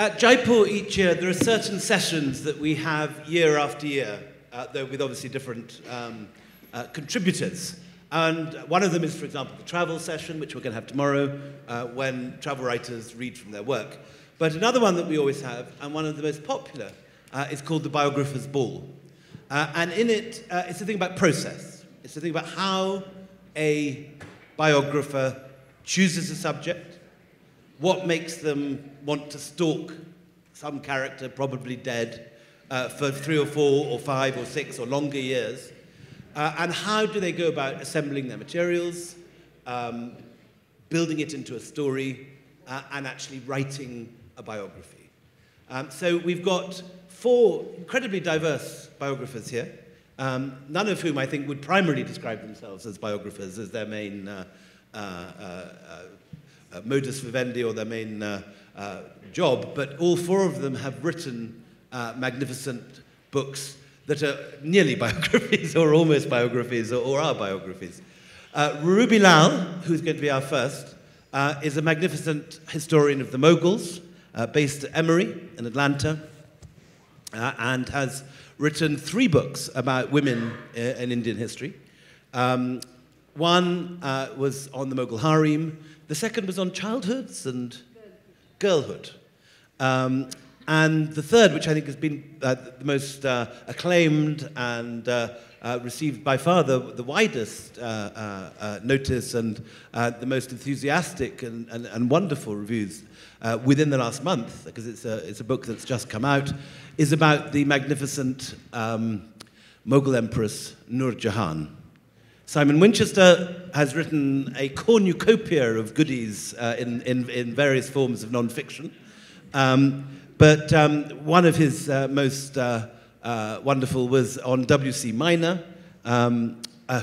At Jaipur each year, there are certain sessions that we have year after year, though with obviously different contributors. And one of them is, for example, the travel session, which we're going to have tomorrow, when travel writers read from their work. But another one that we always have, and one of the most popular, is called the Biographer's Ball. And in it, it's a thing about process. It's a thing about how a biographer chooses a subject, what makes them want to stalk some character, probably dead, for 3 or 4 or 5 or 6 or longer years, and how do they go about assembling their materials, building it into a story, and actually writing a biography. So we've got 4 incredibly diverse biographers here, none of whom I think would primarily describe themselves as biographers as their main modus vivendi or their main job, but all 4 of them have written magnificent books that are nearly biographies or almost biographies or are biographies. Ruby Lal, who's going to be our first, is a magnificent historian of the Mughals, based at Emory in Atlanta, and has written 3 books about women in Indian history. One was on the Mughal harem. The second was on childhoods and girlhood. And the third, which I think has been the most acclaimed and received by far the widest notice and the most enthusiastic and wonderful reviews within the last month, because it's a book that's just come out, is about the magnificent Mughal Empress Nur Jahan. Simon Winchester has written a cornucopia of goodies in various forms of non-fiction. But one of his most wonderful was on W.C. Minor,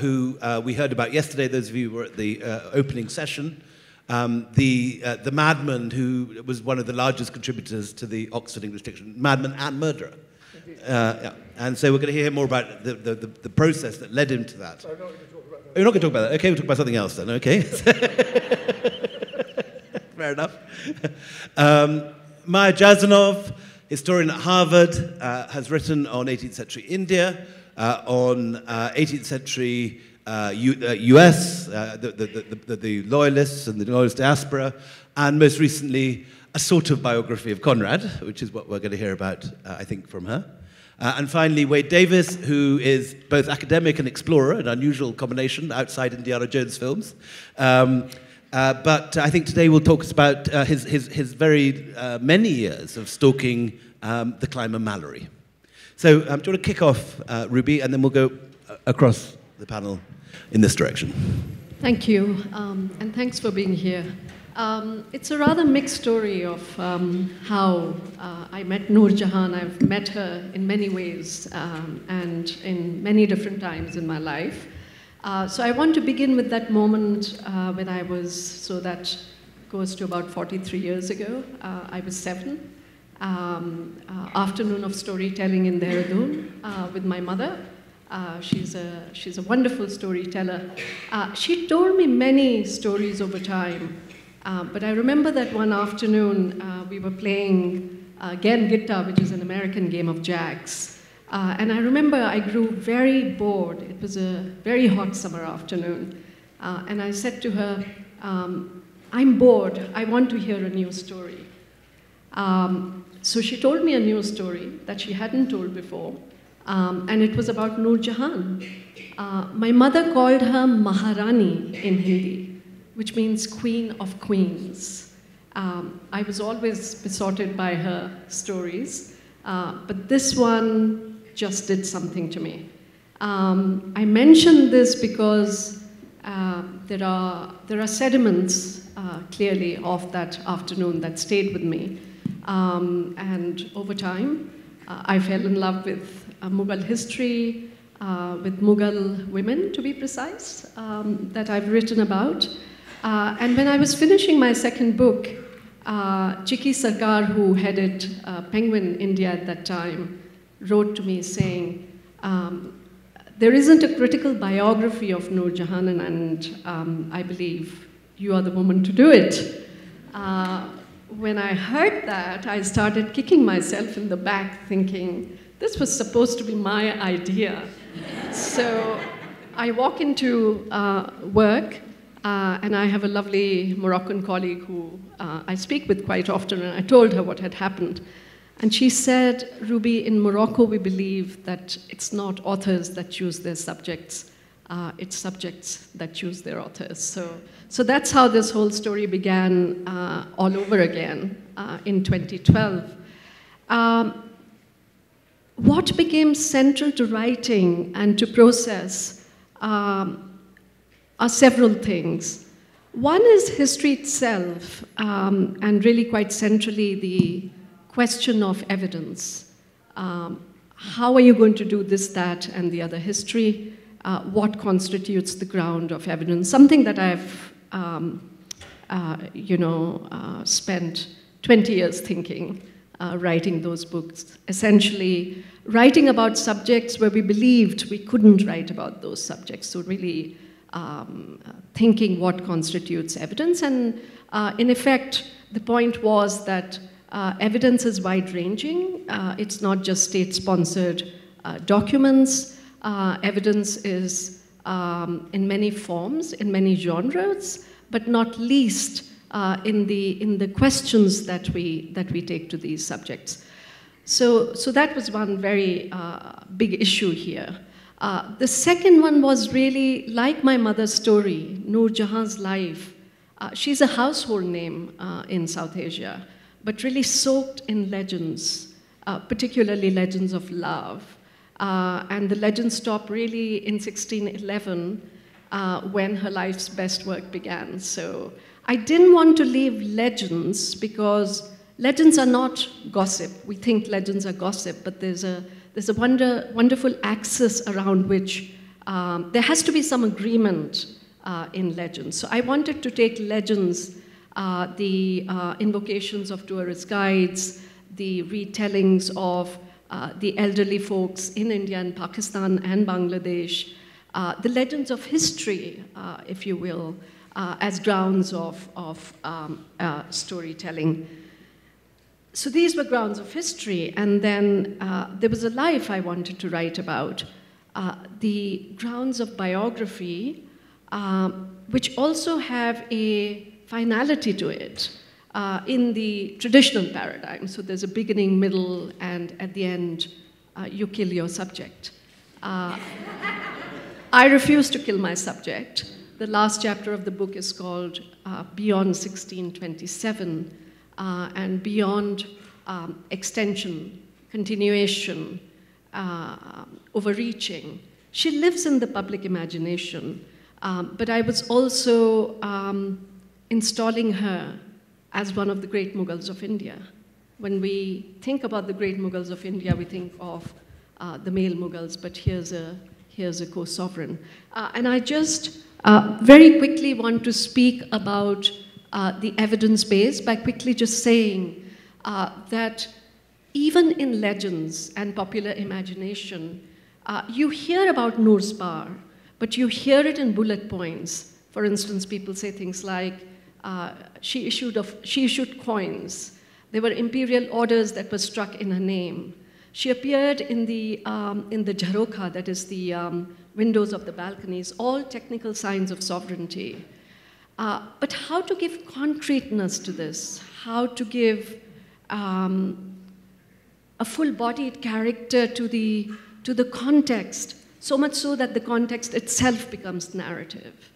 who we heard about yesterday, those of you who were at the opening session. The madman who was one of the largest contributors to the Oxford English Dictionary, madman and murderer. Yeah. And so we're going to hear more about the process that led him to that. So I'm not going to talk about that. Oh, you're not going to talk about that? Okay, we'll talk about something else then, okay? Fair enough. Maya Jasanoff, historian at Harvard, has written on 18th century India, on 18th century US, the Loyalists and the Loyalist diaspora, and most recently, a sort of biography of Conrad, which is what we're going to hear about, I think, from her. And finally, Wade Davis, who is both academic and explorer, an unusual combination outside Indiana Jones films. But I think today we'll talk about his very many years of stalking the climber Mallory. So do you want to kick off, Ruby, and then we'll go across the panel in this direction. Thank you, and thanks for being here. It's a rather mixed story of how I met Nur Jahan. I've met her in many ways and in many different times in my life. So I want to begin with that moment when I was, so that goes to about 43 years ago. I was 7. Afternoon of storytelling in Dehradun with my mother. She's a wonderful storyteller. She told me many stories over time, but I remember that one afternoon we were playing Gen Gitta, which is an American game of jacks. And I remember I grew very bored. It was a very hot summer afternoon. And I said to her, I'm bored. I want to hear a new story. So she told me a new story that she hadn't told before. And it was about Nur Jahan. My mother called her Maharani in Hindi, which means Queen of Queens. I was always besotted by her stories, but this one just did something to me. I mention this because there are sediments clearly of that afternoon that stayed with me. And over time, I fell in love with Mughal history, with Mughal women, to be precise, that I've written about. And when I was finishing my second book, Chiki Sarkar, who headed Penguin India at that time, wrote to me saying, there isn't a critical biography of Nur Jahan, and I believe you are the woman to do it. when I heard that, I started kicking myself in the back, thinking, this was supposed to be my idea. So I walk into work, and I have a lovely Moroccan colleague who I speak with quite often, and I told her what had happened. And she said, Ruby, in Morocco we believe that it's not authors that choose their subjects, it's subjects that choose their authors. So that's how this whole story began all over again in 2012. What became central to writing and to process are several things. One is history itself, and really quite centrally the question of evidence. How are you going to do this, that, and the other history? What constitutes the ground of evidence? Something that I've spent 20 years thinking, writing those books, essentially writing about subjects where we believed we couldn't write about those subjects. So really thinking what constitutes evidence. And in effect, the point was that evidence is wide-ranging. It's not just state-sponsored documents. Evidence is in many forms, in many genres, but not least in the questions that we take to these subjects. So that was one very big issue here. The second one was really like my mother's story, Noor Jahan's life. She's a household name in South Asia, but really soaked in legends, particularly legends of love. And the legends stop really in 1611 when her life's best work began. So I didn't want to leave legends because legends are not gossip. We think legends are gossip, but there's a wonderful axis around which there has to be some agreement in legends. So I wanted to take legends, the invocations of tourist guides, the retellings of the elderly folks in India and Pakistan and Bangladesh, the legends of history, if you will, as grounds of storytelling. So these were grounds of history, and then there was a life I wanted to write about, the grounds of biography, which also have a finality to it in the traditional paradigm. So there's a beginning, middle, and at the end, you kill your subject. I refuse to kill my subject. The last chapter of the book is called Beyond 1627, and beyond extension, continuation, overreaching. She lives in the public imagination, but I was also installing her as one of the great Mughals of India. When we think about the great Mughals of India, we think of the male Mughals, but here's a co-sovereign. And I just very quickly want to speak about the evidence base by quickly just saying that even in legends and popular imagination, you hear about Noor's power, but you hear it in bullet points. For instance, people say things like, she issued coins. There were imperial orders that were struck in her name. She appeared in the Jharokha, that is the windows of the balconies, all technical signs of sovereignty. But how to give concreteness to this? How to give a full-bodied character to the context, so much so that the context itself becomes narrative.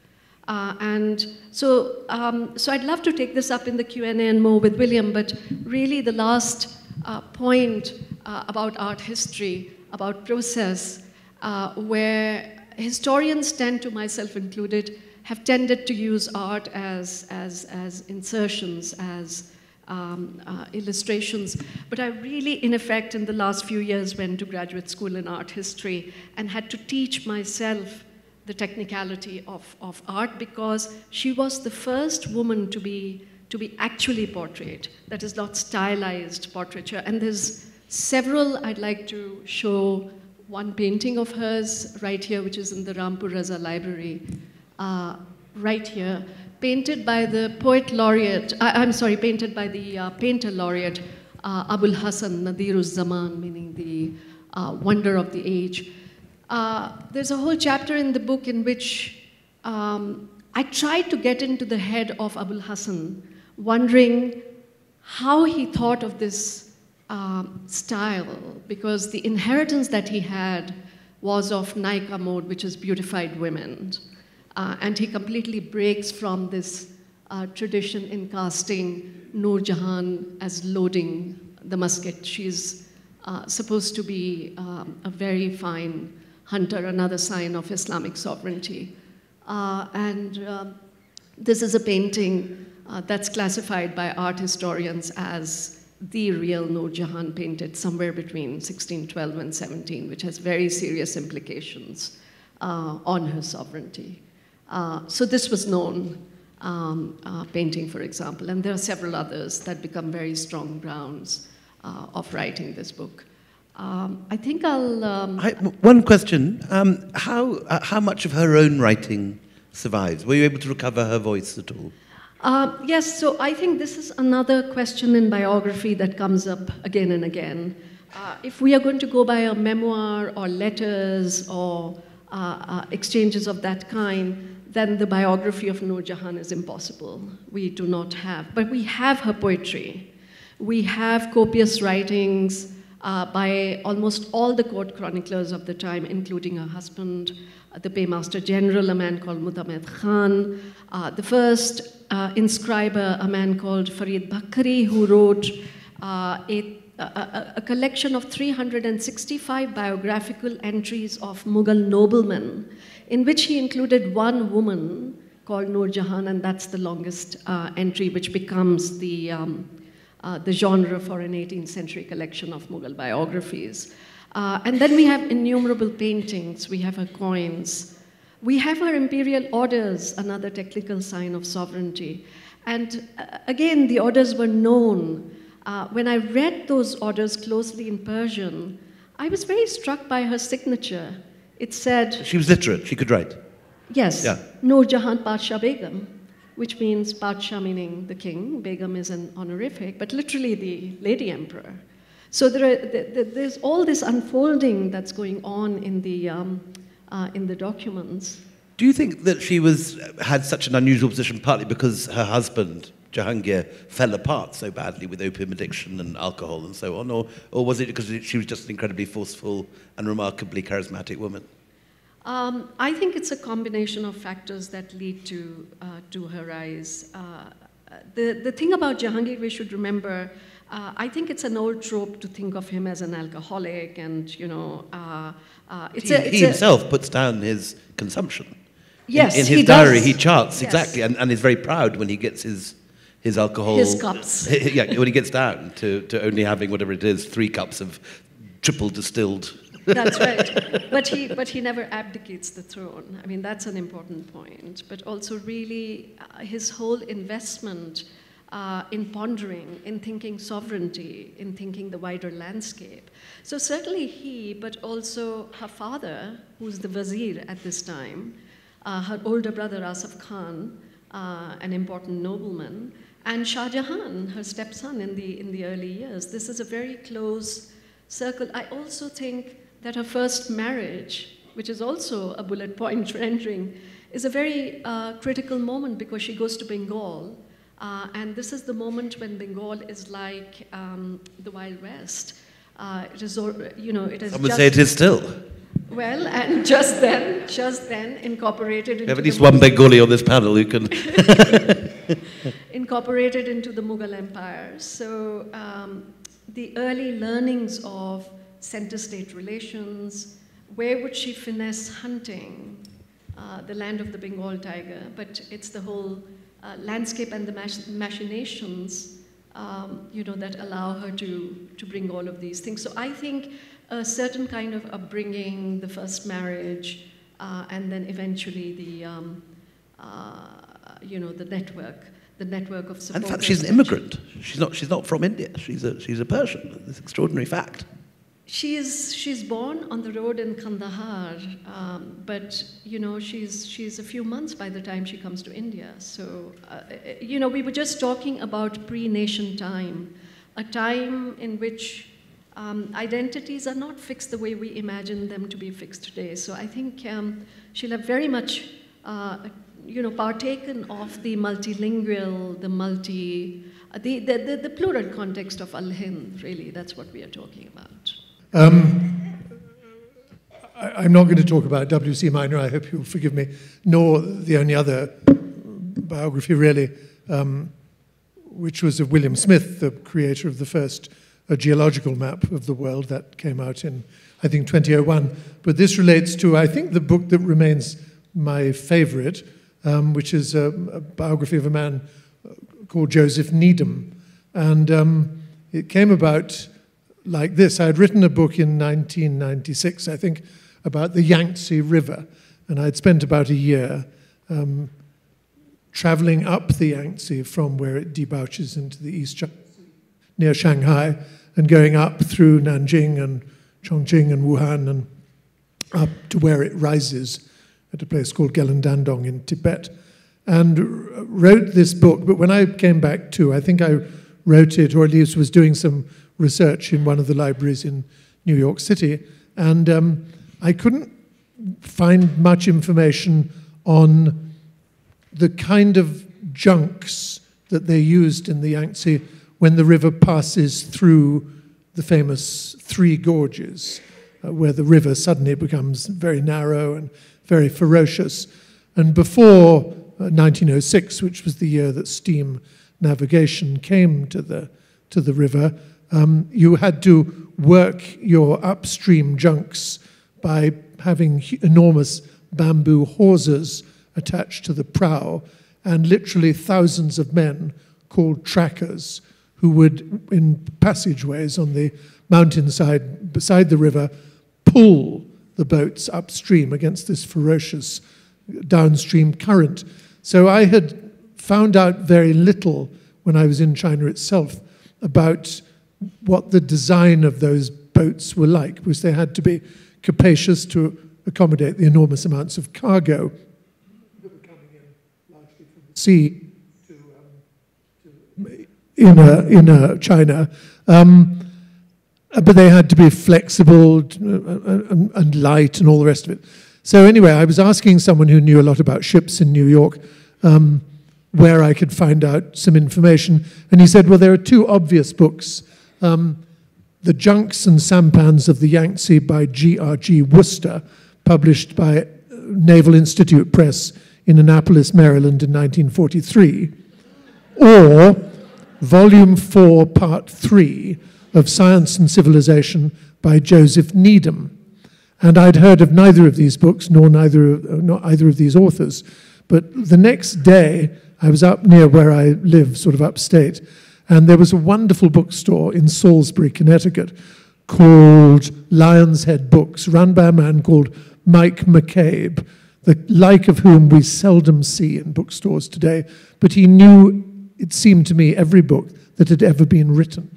So I'd love to take this up in the Q&A and more with William, but really the last point about art history, about process, where historians tend to, myself included, have tended to use art as insertions, as illustrations. But I really, in effect, in the last few years went to graduate school in art history and had to teach myself the technicality of art, because she was the first woman to be actually portrayed. That is not stylized portraiture. And there's several. I'd like to show one painting of hers right here, which is in the Rampur Raza Library, right here. painted by the poet laureate, painted by the painter laureate Abul Hasan Nadiruz Zaman, meaning the wonder of the age. There's a whole chapter in the book in which I tried to get into the head of Abul Hasan, wondering how he thought of this style, because the inheritance that he had was of Naika mode, which is beautified women. And he completely breaks from this tradition in casting Noor Jahan as loading the musket. She's supposed to be a very fine hunter, another sign of Islamic sovereignty. This is a painting that's classified by art historians as the real Noor Jahan, painted somewhere between 1612 and 17, which has very serious implications on her sovereignty. So this was known painting, for example, and there are several others that become very strong grounds of writing this book. I think I'll... One question. How much of her own writing survives? Were you able to recover her voice at all? Yes, so I think this is another question in biography that comes up again and again. If we are going to go by a memoir or letters or exchanges of that kind, then the biography of Noor Jahan is impossible. We do not have, but we have her poetry. We have copious writings by almost all the court chroniclers of the time, including her husband, the paymaster general, a man called Mutamed Khan, the first inscriber, a man called Farid Bakri, who wrote a collection of 365 biographical entries of Mughal noblemen, in which he included one woman called Noor Jahan, and that's the longest entry, which becomes the genre for an 18th century collection of Mughal biographies. And then we have innumerable paintings, we have her coins, we have her imperial orders, another technical sign of sovereignty. And again, the orders were known. When I read those orders closely in Persian, I was very struck by her signature. It said... She was literate, she could write. Yes, yeah. Noor Jahan Padshah Begum, which means Padshah meaning the king, Begum is an honorific, but literally the lady emperor. So there's all this unfolding that's going on in the documents. Do you think that she had such an unusual position partly because her husband, Jahangir, fell apart so badly with opium addiction and alcohol and so on, or was it because she was just an incredibly forceful and remarkably charismatic woman? I think it's a combination of factors that lead to her rise. The thing about Jahangir, we should remember, I think it's an old trope to think of him as an alcoholic, and he himself puts down his consumption. Yes, in his diary, he charts exactly, and is very proud when he gets his alcohol. His cups. Yeah, when he gets down to only having whatever it is, 3 cups of triple distilled. That's right. But he never abdicates the throne. I mean, that's an important point. But also really his whole investment in pondering, in thinking sovereignty, in thinking the wider landscape. So certainly he, but also her father, who's the Wazir at this time, her older brother Asaf Khan, an important nobleman, and Shah Jahan, her stepson in the early years. This is a very close circle. I also think that her first marriage, which is also a bullet point rendering, is a very critical moment because she goes to Bengal, and this is the moment when Bengal is like the Wild West. It is, it is. Some would say it is still. Well, and just then, incorporated into... We have at least one Bengali on this panel who can... incorporated into the Mughal Empire. So the early learnings of center-state relations, where would she finesse hunting, the land of the Bengal tiger, but it's the whole landscape and the machinations, that allow her to bring all of these things. So I think a certain kind of upbringing, the first marriage, and then eventually the network of support. In fact, she's an immigrant. She's not from India. She's a Persian. This extraordinary fact. She's born on the road in Kandahar, but she's a few months by the time she comes to India. So we were just talking about pre-nation time, a time in which identities are not fixed the way we imagine them to be fixed today. So I think she'll have very much partaken of the multilingual, the plural context of Al-Hind. Really, that's what we are talking about. I'm not going to talk about W.C. Minor, I hope you'll forgive me, nor the only other biography, really, which was of William Smith, the creator of the first geological map of the world that came out in, I think, 2001. But this relates to, I think, the book that remains my favorite, which is a biography of a man called Joseph Needham. And it came about like this. I had written a book in 1996, I think, about the Yangtze River. And I'd spent about a year traveling up the Yangtze from where it debouches into the East China Sea, near Shanghai, and going up through Nanjing and Chongqing and Wuhan and up to where it rises at a place called Gelendandong in Tibet. And wrote this book. But when I came back to, I think I wrote it, or at least was doing some research in one of the libraries in New York City, and I couldn't find much information on the kind of junks that they used in the Yangtze when the river passes through the famous Three Gorges, where the river suddenly becomes very narrow and very ferocious. And before 1906, which was the year that steam navigation came to the river, you had to work your upstream junks by having enormous bamboo hawsers attached to the prow, and literally thousands of men called trackers who would, in passageways on the mountainside beside the river, pull the boats upstream against this ferocious downstream current. So I had found out very little when I was in China itself about what the design of those boats were like, because they had to be capacious to accommodate the enormous amounts of cargo that were coming in largely from the sea in China. But they had to be flexible and light and all the rest of it. So anyway, I was asking someone who knew a lot about ships in New York where I could find out some information. And he said, well, there are two obvious books. The Junks and Sampans of the Yangtze by G.R.G. Worcester, published by Naval Institute Press in Annapolis, Maryland in 1943, or Volume 4, Part 3 of Science and Civilization by Joseph Needham. And I'd heard of neither of these books, not either of these authors. But the next day, I was up near where I live, sort of upstate, and there was a wonderful bookstore in Salisbury, Connecticut, called Lion's Head Books, run by a man called Mike McCabe, the like of whom we seldom see in bookstores today. But he knew, it seemed to me, every book that had ever been written.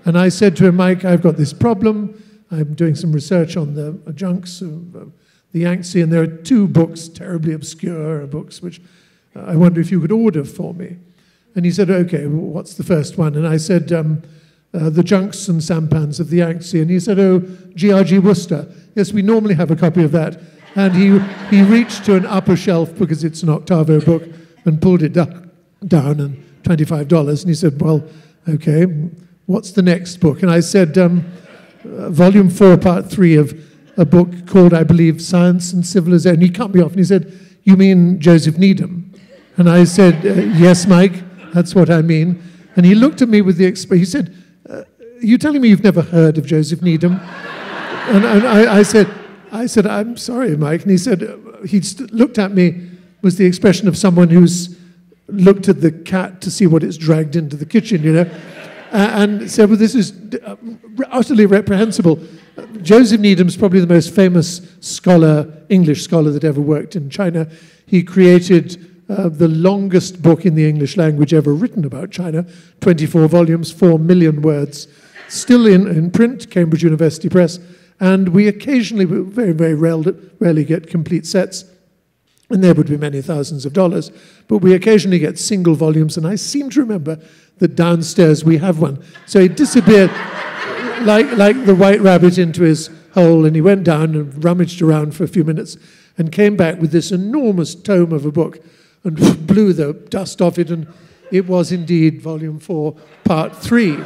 And I said to him, Mike, I've got this problem. I'm doing some research on the junks of the Yangtze, and there are two books, terribly obscure books, which I wonder if you could order for me. And he said, okay, well, what's the first one? And I said, The Junks and Sampans of the Yangtze. And he said, oh, G.R.G. Worcester. Yes, we normally have a copy of that. And he reached to an upper shelf, because it's an octavo book, and pulled it down and $25. And he said, well, okay, what's the next book? And I said, Volume 4, Part 3 of a book called, I believe, Science and Civilization. And he cut me off and he said, you mean Joseph Needham? And I said, yes, Mike, that's what I mean. And he looked at me with the expression, he said, are you telling me you've never heard of Joseph Needham? And I said, I'm sorry, Mike. And he said, he looked at me with the expression of someone who's looked at the cat to see what it's dragged into the kitchen, you know, and said, well, this is utterly reprehensible. Joseph Needham's probably the most famous scholar, English scholar that ever worked in China. He created the longest book in the English language ever written about China, 24 volumes, 4 million words. still in print, Cambridge University Press, and we occasionally, very, very rarely get complete sets, and there would be many thousands of dollars, but we occasionally get single volumes, and I seem to remember that downstairs we have one. So he disappeared like the white rabbit into his hole, and he went down and rummaged around for a few minutes and came back with this enormous tome of a book and blew the dust off it, and it was indeed Volume 4, Part 3.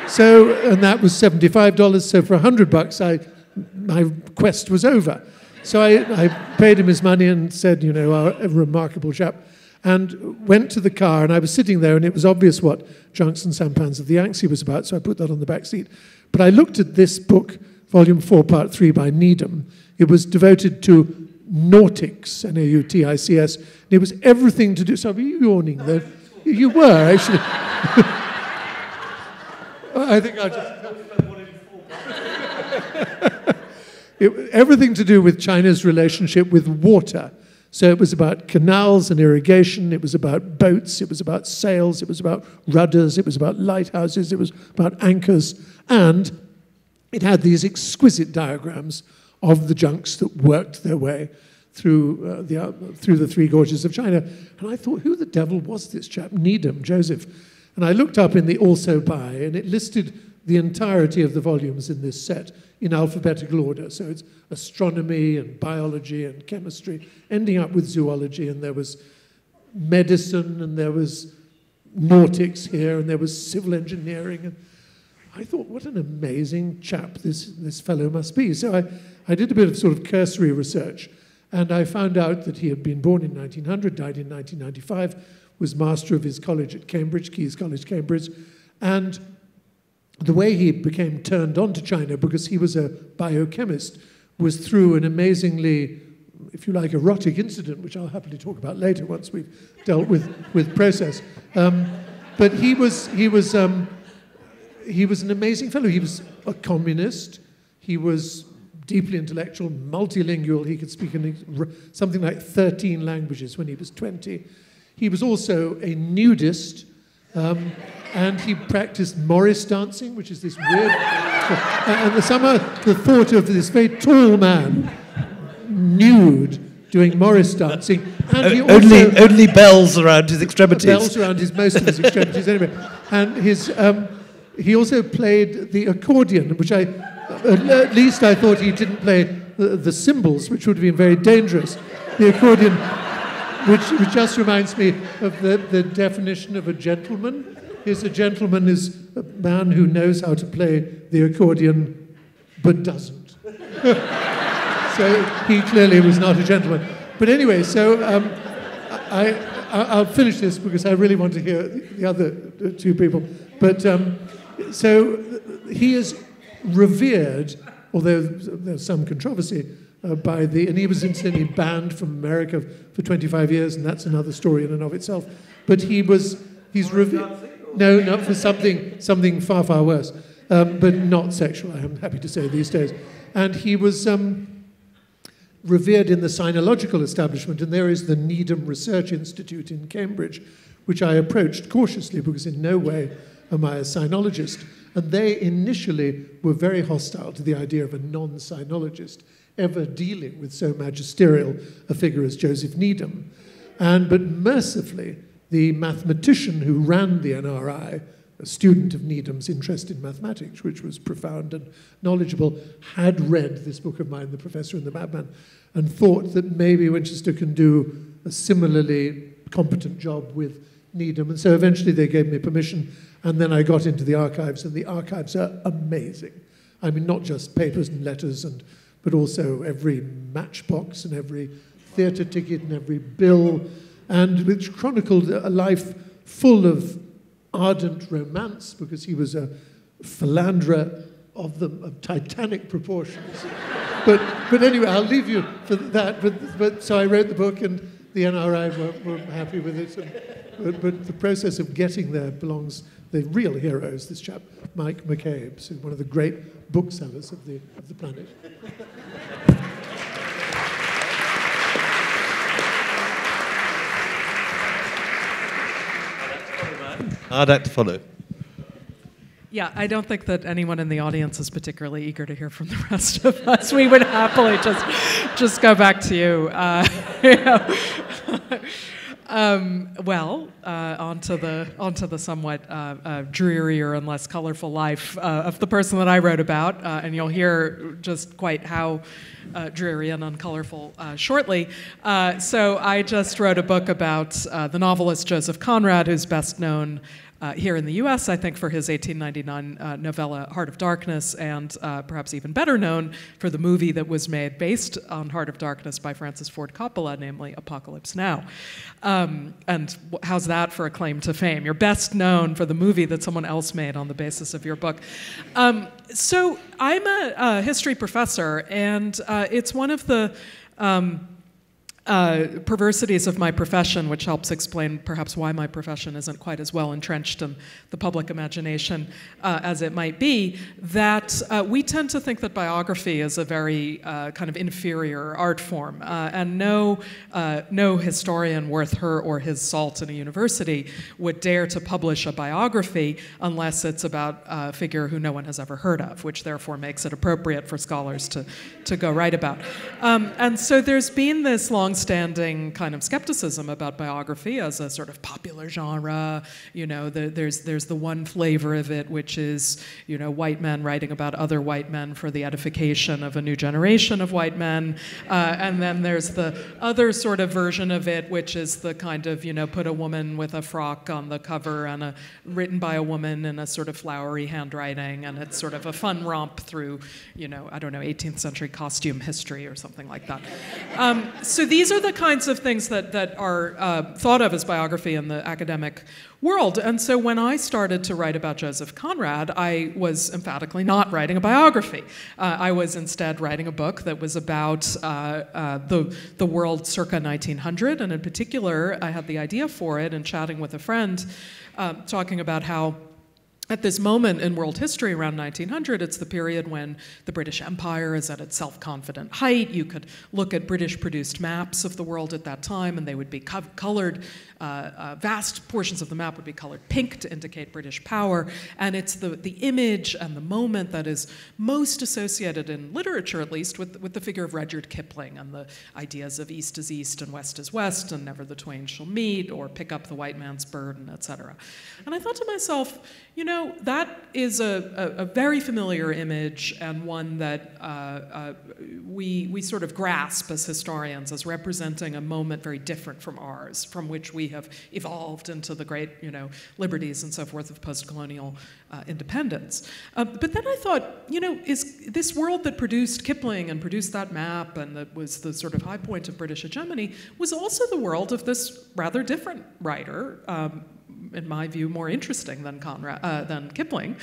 So, and that was $75, so for $100, my quest was over. So I paid him his money and said, you know, a remarkable chap, and went to the car, and I was sitting there, and it was obvious what Junks and Sampans of the Yangtze was about, so I put that on the back seat. But I looked at this book, Volume 4, Part 3 by Needham. It was devoted to nautics, N-A-U-T-I-C-S, and it was everything to do... So were you yawning there? You were, actually. I think I'll just... everything to do with China's relationship with water. So it was about canals and irrigation, it was about boats, it was about sails, it was about rudders, it was about lighthouses, it was about anchors, and it had these exquisite diagrams of the junks that worked their way through the Three Gorges of China. And I thought, who the devil was this chap? Needham, Joseph. And I looked up in the Also By, and it listed the entirety of the volumes in this set in alphabetical order. So it's astronomy and biology and chemistry, ending up with zoology, and there was medicine, and there was nautics here, and there was civil engineering. And I thought, what an amazing chap this fellow must be. So I did a bit of sort of cursory research, and I found out that he had been born in 1900, died in 1995, was master of his college at Cambridge, King's College, Cambridge, and the way he became turned on to China, because he was a biochemist, was through an amazingly, if you like, erotic incident, which I'll happily talk about later once we've dealt with process. But he was an amazing fellow. He was a communist. He was deeply intellectual, multilingual. He could speak something like 13 languages when he was 20. He was also a nudist, and he practiced Morris dancing, which is this weird... and somehow the thought of this very tall man, nude, doing Morris dancing, and he also... Only bells around his extremities. Bells around most of his extremities, anyway. And he also played the accordion, which at least I thought he didn't play the cymbals, which would have been very dangerous. The accordion, which just reminds me of the definition of a gentleman. A gentleman is a man who knows how to play the accordion, but doesn't. So he clearly was not a gentleman. But anyway, so I'll finish this because I really want to hear the other two people. But so he is revered, although there's some controversy, and he was incidentally banned from America for 25 years, and that's another story in and of itself. But he's revered. No, not for something far, far worse, but not sexual, I am happy to say these days. And he was revered in the sinological establishment, and there is the Needham Research Institute in Cambridge, which I approached cautiously because in no way am I a sinologist. And they initially were very hostile to the idea of a non-sinologist ever dealing with so magisterial a figure as Joseph Needham. But mercifully, the mathematician who ran the NRI, a student of Needham's interest in mathematics, which was profound and knowledgeable, had read this book of mine, The Professor and the Madman, and thought that maybe Winchester can do a similarly competent job with Needham. And so eventually they gave me permission, and then I got into the archives, and the archives are amazing. I mean, not just papers and letters, but also every matchbox and every theatre ticket and every bill, and which chronicled a life full of ardent romance, because he was a philanderer of titanic proportions. But anyway, I'll leave you for that. But so I wrote the book, and the NRI were happy with it. But the process of getting there belongs the real heroes. This chap, Mike McCabe, so one of the great booksellers of the planet. Hard act to follow. Yeah, I don't think that anyone in the audience is particularly eager to hear from the rest of us. We would happily just go back to you. Onto the somewhat drearier and less colorful life of the person that I wrote about, and you'll hear just quite how dreary and uncolorful shortly. So I just wrote a book about the novelist Joseph Conrad, who's best known here in the US, I think, for his 1899 novella Heart of Darkness, and perhaps even better known for the movie that was made based on Heart of Darkness by Francis Ford Coppola, namely Apocalypse Now. And how's that for a claim to fame? You're best known for the movie that someone else made on the basis of your book. So I'm a history professor, and it's one of the perversities of my profession, which helps explain perhaps why my profession isn't quite as well entrenched in the public imagination as it might be, that we tend to think that biography is a very kind of inferior art form, and no historian worth her or his salt in a university would dare to publish a biography unless it's about a figure who no one has ever heard of, which therefore makes it appropriate for scholars to go write about. And so there's been this long-standing kind of skepticism about biography as a sort of popular genre. You know, there's the one flavor of it, which is, you know, white men writing about other white men for the edification of a new generation of white men. And then there's the other sort of version of it, which is the kind of, you know, put a woman with a frock on the cover and written by a woman in a sort of flowery handwriting, and it's sort of a fun romp through, you know, I don't know, 18th century costume history or something like that. So these are the kinds of things that are thought of as biography in the academic world. And so when I started to write about Joseph Conrad, I was emphatically not writing a biography. I was instead writing a book that was about the world circa 1900, and in particular, I had the idea for it, and chatting with a friend, talking about how at this moment in world history around 1900, it's the period when the British Empire is at its self-confident height. You could look at British-produced maps of the world at that time, and they would be colored. Vast portions of the map would be colored pink to indicate British power. And it's the image and the moment that is most associated in literature, at least, with the figure of Rudyard Kipling and the ideas of East is East and West is West, and never the twain shall meet, or pick up the white man's burden, etc. And I thought to myself, you know, that is a very familiar image, and one that we sort of grasp as historians as representing a moment very different from ours, from which we have evolved into the great, you know, liberties and so forth of post-colonial independence. But then I thought, you know, is this world that produced Kipling and produced that map and that was the sort of high point of British hegemony was also the world of this rather different writer, in my view, more interesting than Kipling,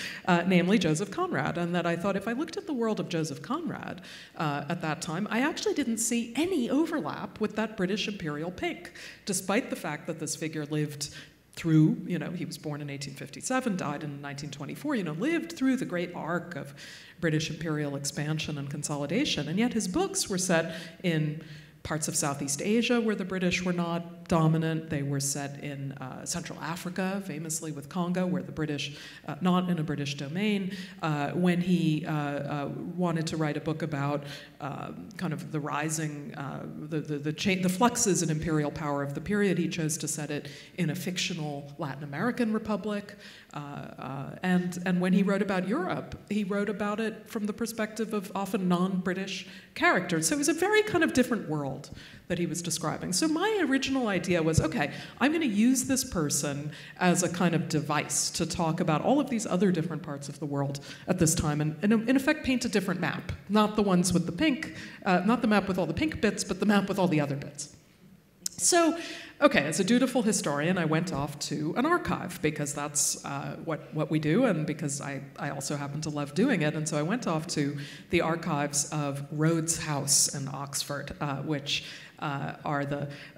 namely Joseph Conrad. And that I thought if I looked at the world of Joseph Conrad at that time, I actually didn't see any overlap with that British imperial pink, despite the fact that this figure lived through, you know, he was born in 1857, died in 1924, you know, lived through the great arc of British imperial expansion and consolidation. And yet his books were set in parts of Southeast Asia where the British were not dominant. They were set in Central Africa, famously with Congo, where the British, not in a British domain. When he wanted to write a book about kind of the rising, the fluxes in imperial power of the period, he chose to set it in a fictional Latin American republic. And when he wrote about Europe, he wrote about it from the perspective of often non-British characters. So it was a very kind of different world that he was describing. So my original idea was, okay, I'm going to use this person as a kind of device to talk about all of these other different parts of the world at this time, and in effect paint a different map. Not the ones with the pink, not the map with all the pink bits, but the map with all the other bits. So, okay, as a dutiful historian, I went off to an archive, because that's what we do, and because I also happen to love doing it. And so I went off to the archives of Rhodes House in Oxford, which are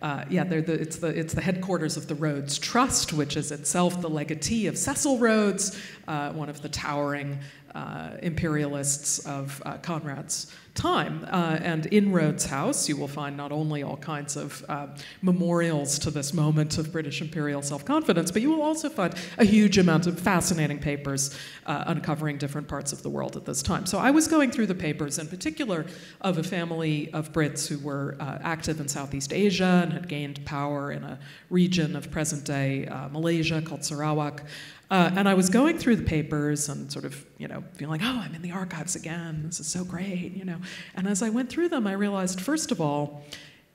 it's the headquarters of the Rhodes Trust, which is itself the legatee of Cecil Rhodes, one of the towering imperialists of Conrad's time. And in Rhodes House, you will find not only all kinds of memorials to this moment of British imperial self-confidence, but you will also find a huge amount of fascinating papers uncovering different parts of the world at this time. So I was going through the papers, in particular, of a family of Brits who were active in Southeast Asia and had gained power in a region of present-day Malaysia called Sarawak. And I was going through the papers and sort of, feeling like, oh, I'm in the archives again. This is so great, And as I went through them, I realized, first of all,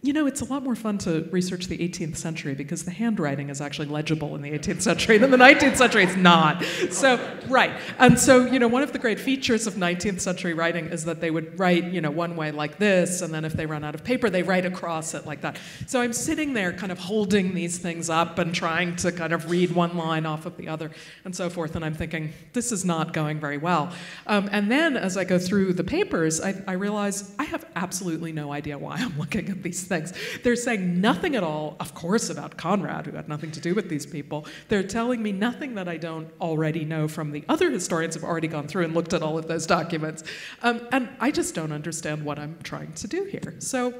it's a lot more fun to research the 18th century because the handwriting is actually legible in the 18th century. And in the 19th century, it's not. So, right. And so, one of the great features of 19th century writing is that they would write, one way like this, and then if they run out of paper, they write across it like that. So I'm sitting there kind of holding these things up and trying to kind of read one line off of the other and so forth. And I'm thinking, this is not going very well. And then as I go through the papers, I realize I have absolutely no idea why I'm looking at these things. They're saying nothing at all, of course, about Conrad, who had nothing to do with these people. They're telling me nothing that I don't already know from the other historians who've already gone through and looked at all of those documents. And I just don't understand what I'm trying to do here. So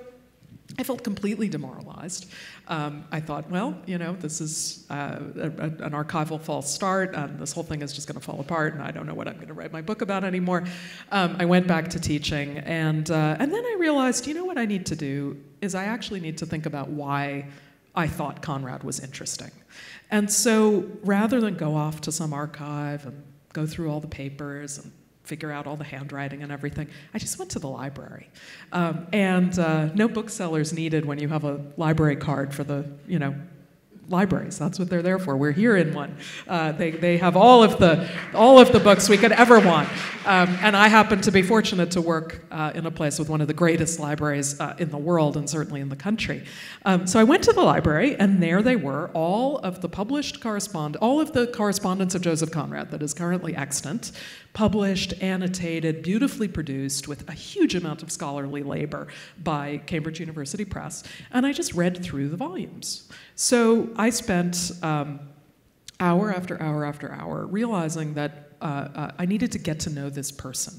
I felt completely demoralized. I thought, well, this is an archival false start, and this whole thing is just going to fall apart, and I don't know what I'm going to write my book about anymore. I went back to teaching, and then I realized, what I need to do is I actually need to think about why I thought Conrad was interesting. And so rather than go off to some archive and go through all the papers and figure out all the handwriting and everything, I just went to the library. And no booksellers needed when you have a library card for the, libraries. That's what they're there for. We're here in one. They have all of the books we could ever want. And I happen to be fortunate to work in a place with one of the greatest libraries in the world and certainly in the country. So I went to the library, and there they were, all of the correspondence of Joseph Conrad that is currently extant, published, annotated, beautifully produced with a huge amount of scholarly labor by Cambridge University Press, and I just read through the volumes. So I spent hour after hour after hour realizing that I needed to get to know this person.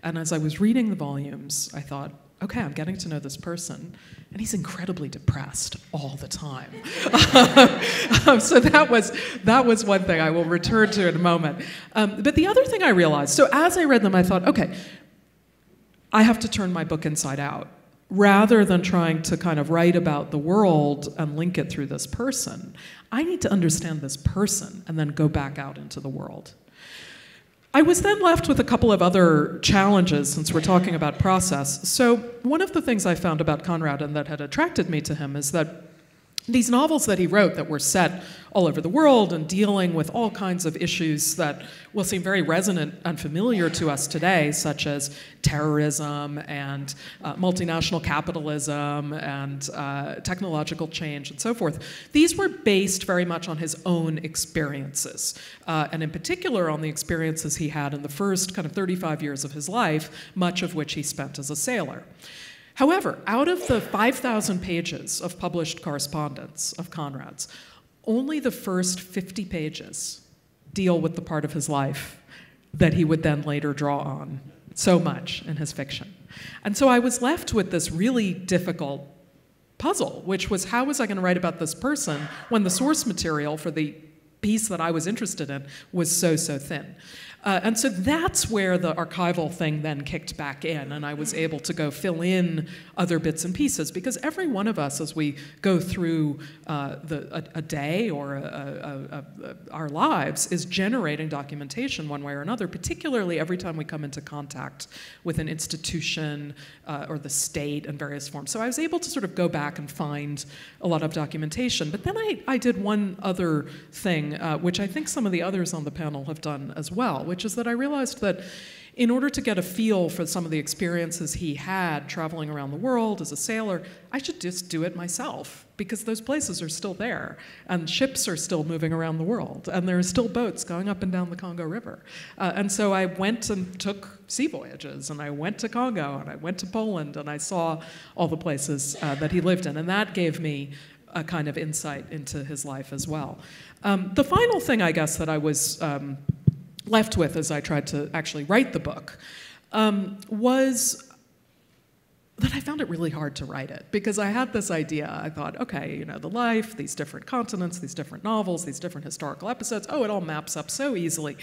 And as I was reading the volumes, I thought, okay, I'm getting to know this person, and he's incredibly depressed all the time. So that was one thing I will return to in a moment. But the other thing I realized, so as I read them, I thought, okay, I have to turn my book inside out. Rather than trying to kind of write about the world and link it through this person, I need to understand this person and then go back out into the world. I was then left with a couple of other challenges since we're talking about process. So one of the things I found about Conrad and that had attracted me to him is that these novels that he wrote that were set all over the world and dealing with all kinds of issues that will seem very resonant and familiar to us today, such as terrorism and multinational capitalism and technological change and so forth, these were based very much on his own experiences, and in particular on the experiences he had in the first kind of 35 years of his life, much of which he spent as a sailor. However, out of the 5,000 pages of published correspondence of Conrad's, only the first 50 pages deal with the part of his life that he would then later draw on so much in his fiction. And so I was left with this really difficult puzzle, which was how was I going to write about this person when the source material for the piece that I was interested in was so thin. And so that's where the archival thing then kicked back in, and I was able to go fill in other bits and pieces, because every one of us, as we go through a day or our lives, is generating documentation one way or another, particularly every time we come into contact with an institution or the state in various forms. So I was able to sort of go back and find a lot of documentation. But then I did one other thing, which I think some of the others on the panel have done as well, which is that I realized that in order to get a feel for some of the experiences he had traveling around the world as a sailor, I should just do it myself, because those places are still there, and ships are still moving around the world, and there are still boats going up and down the Congo River. And so I went and took sea voyages, and I went to Congo, and I went to Poland, and I saw all the places that he lived in, and that gave me a kind of insight into his life as well. The final thing, I guess, that I was left with as I tried to actually write the book was that I found it really hard to write it, because I had this idea. I thought, okay, you know, the life, these different continents, these different novels, these different historical episodes, oh, it all maps up so easily.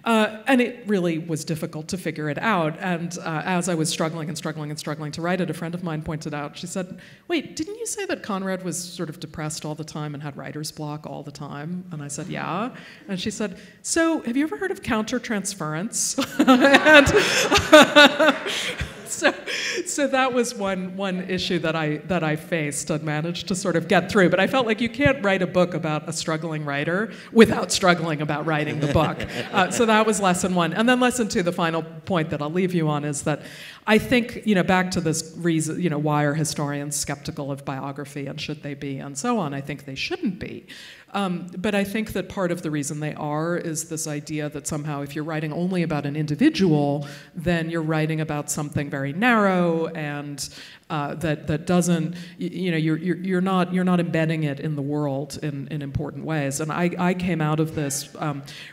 And it really was difficult to figure it out. And as I was struggling to write it, a friend of mine pointed out, she said, wait, didn't you say that Conrad was sort of depressed all the time and had writer's block all the time? And I said, yeah. And she said, so have you ever heard of countertransference? So that was one issue that I faced and managed to sort of get through. But I felt like you can't write a book about a struggling writer without struggling about writing the book. So that was lesson one. And then lesson two, the final point that I'll leave you on, is that I think, you know, back to this reason, you know, why are historians skeptical of biography, and should they be, and so on. I think they shouldn't be. But I think that part of the reason they are is this idea that somehow if you're writing only about an individual, then you're writing about something very narrow, and that doesn't, you know, you're not embedding it in the world in important ways. And I came out of this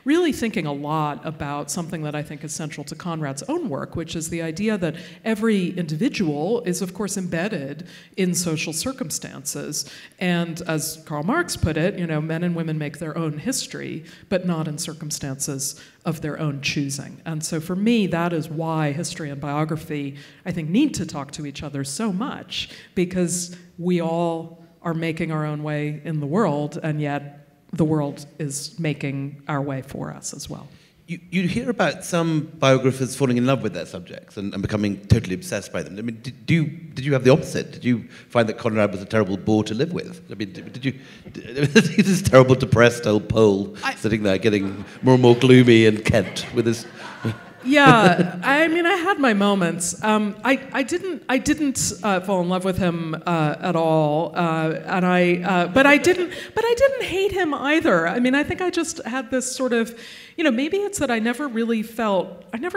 really thinking a lot about something that I think is central to Conrad's own work, which is the idea that every individual is, of course, embedded in social circumstances. And as Karl Marx put it, you know, men and women make their own history, but not in circumstances of their own choosing. And so for me, that is why history and biography, I think, need to talk to each other so much, because we all are making our own way in the world, and yet the world is making our way for us as well. You hear about some biographers falling in love with their subjects and becoming totally obsessed by them. I mean, did you have the opposite? Did you find that Conrad was a terrible bore to live with? I mean, this terrible, depressed old Pole sitting there getting more and more gloomy in Kent with his... Yeah, I mean, I had my moments. I didn't fall in love with him at all, but I didn't hate him either. I mean, I think I just had this sort of, you know, maybe it's that I never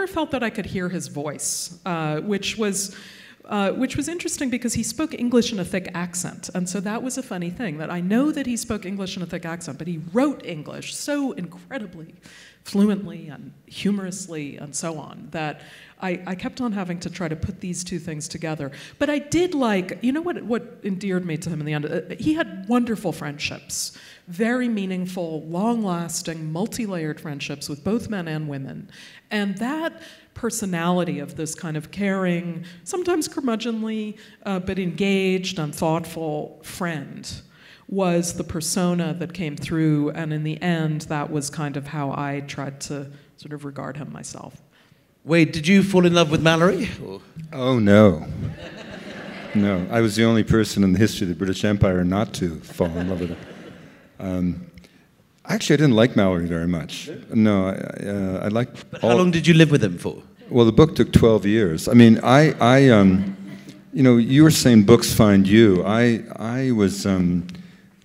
felt that I could hear his voice, which was interesting because he spoke English in a thick accent. And so that was a funny thing, that I know that he spoke English in a thick accent, but he wrote English so incredibly fluently and humorously and so on, that I kept on having to try to put these two things together. But I did like, you know what endeared me to him in the end? He had wonderful friendships, very meaningful, long-lasting, multi-layered friendships with both men and women. And that personality of this kind of caring, sometimes curmudgeonly, but engaged and thoughtful friend was the persona that came through, and in the end, that was kind of how I tried to sort of regard him myself. Wade, did you fall in love with Mallory? Or? Oh, no. No, I was the only person in the history of the British Empire not to fall in love with her. Actually, I didn't like Mallory very much. No, I liked... But how long did you live with him for? Well, the book took 12 years. I mean, you know, you were saying books find you. I was...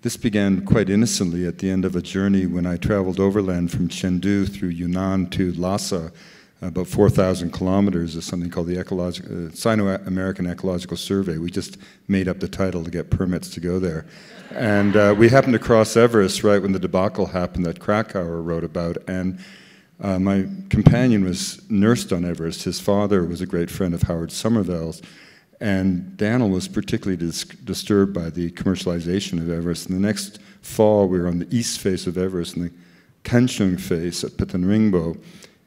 This began quite innocently at the end of a journey when I traveled overland from Chengdu through Yunnan to Lhasa, about 4,000 kilometers, of something called the Sino-American Ecological Survey. We just made up the title to get permits to go there. And we happened to cross Everest right when the debacle happened that Krakauer wrote about. And my companion was nursed on Everest. His father was a great friend of Howard Somerville's. And Daniel was particularly disturbed by the commercialization of Everest. And the next fall, we were on the east face of Everest, in the Kanchung face at Pitanringbo.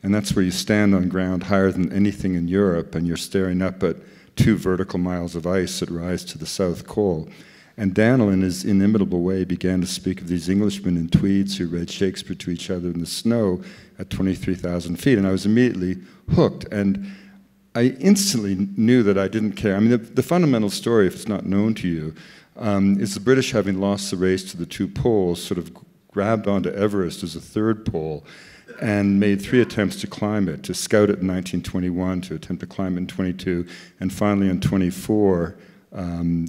And that's where you stand on ground higher than anything in Europe, and you're staring up at 2 vertical miles of ice that rise to the South Col. And Daniel, in his inimitable way, began to speak of these Englishmen in tweeds who read Shakespeare to each other in the snow at 23,000 feet. And I was immediately hooked. And I instantly knew that I didn't care. I mean, the fundamental story, if it's not known to you, is the British, having lost the race to the 2 poles, sort of grabbed onto Everest as a 3rd pole and made 3 attempts to climb it, to scout it in 1921, to attempt to climb it in 22, and finally in 24,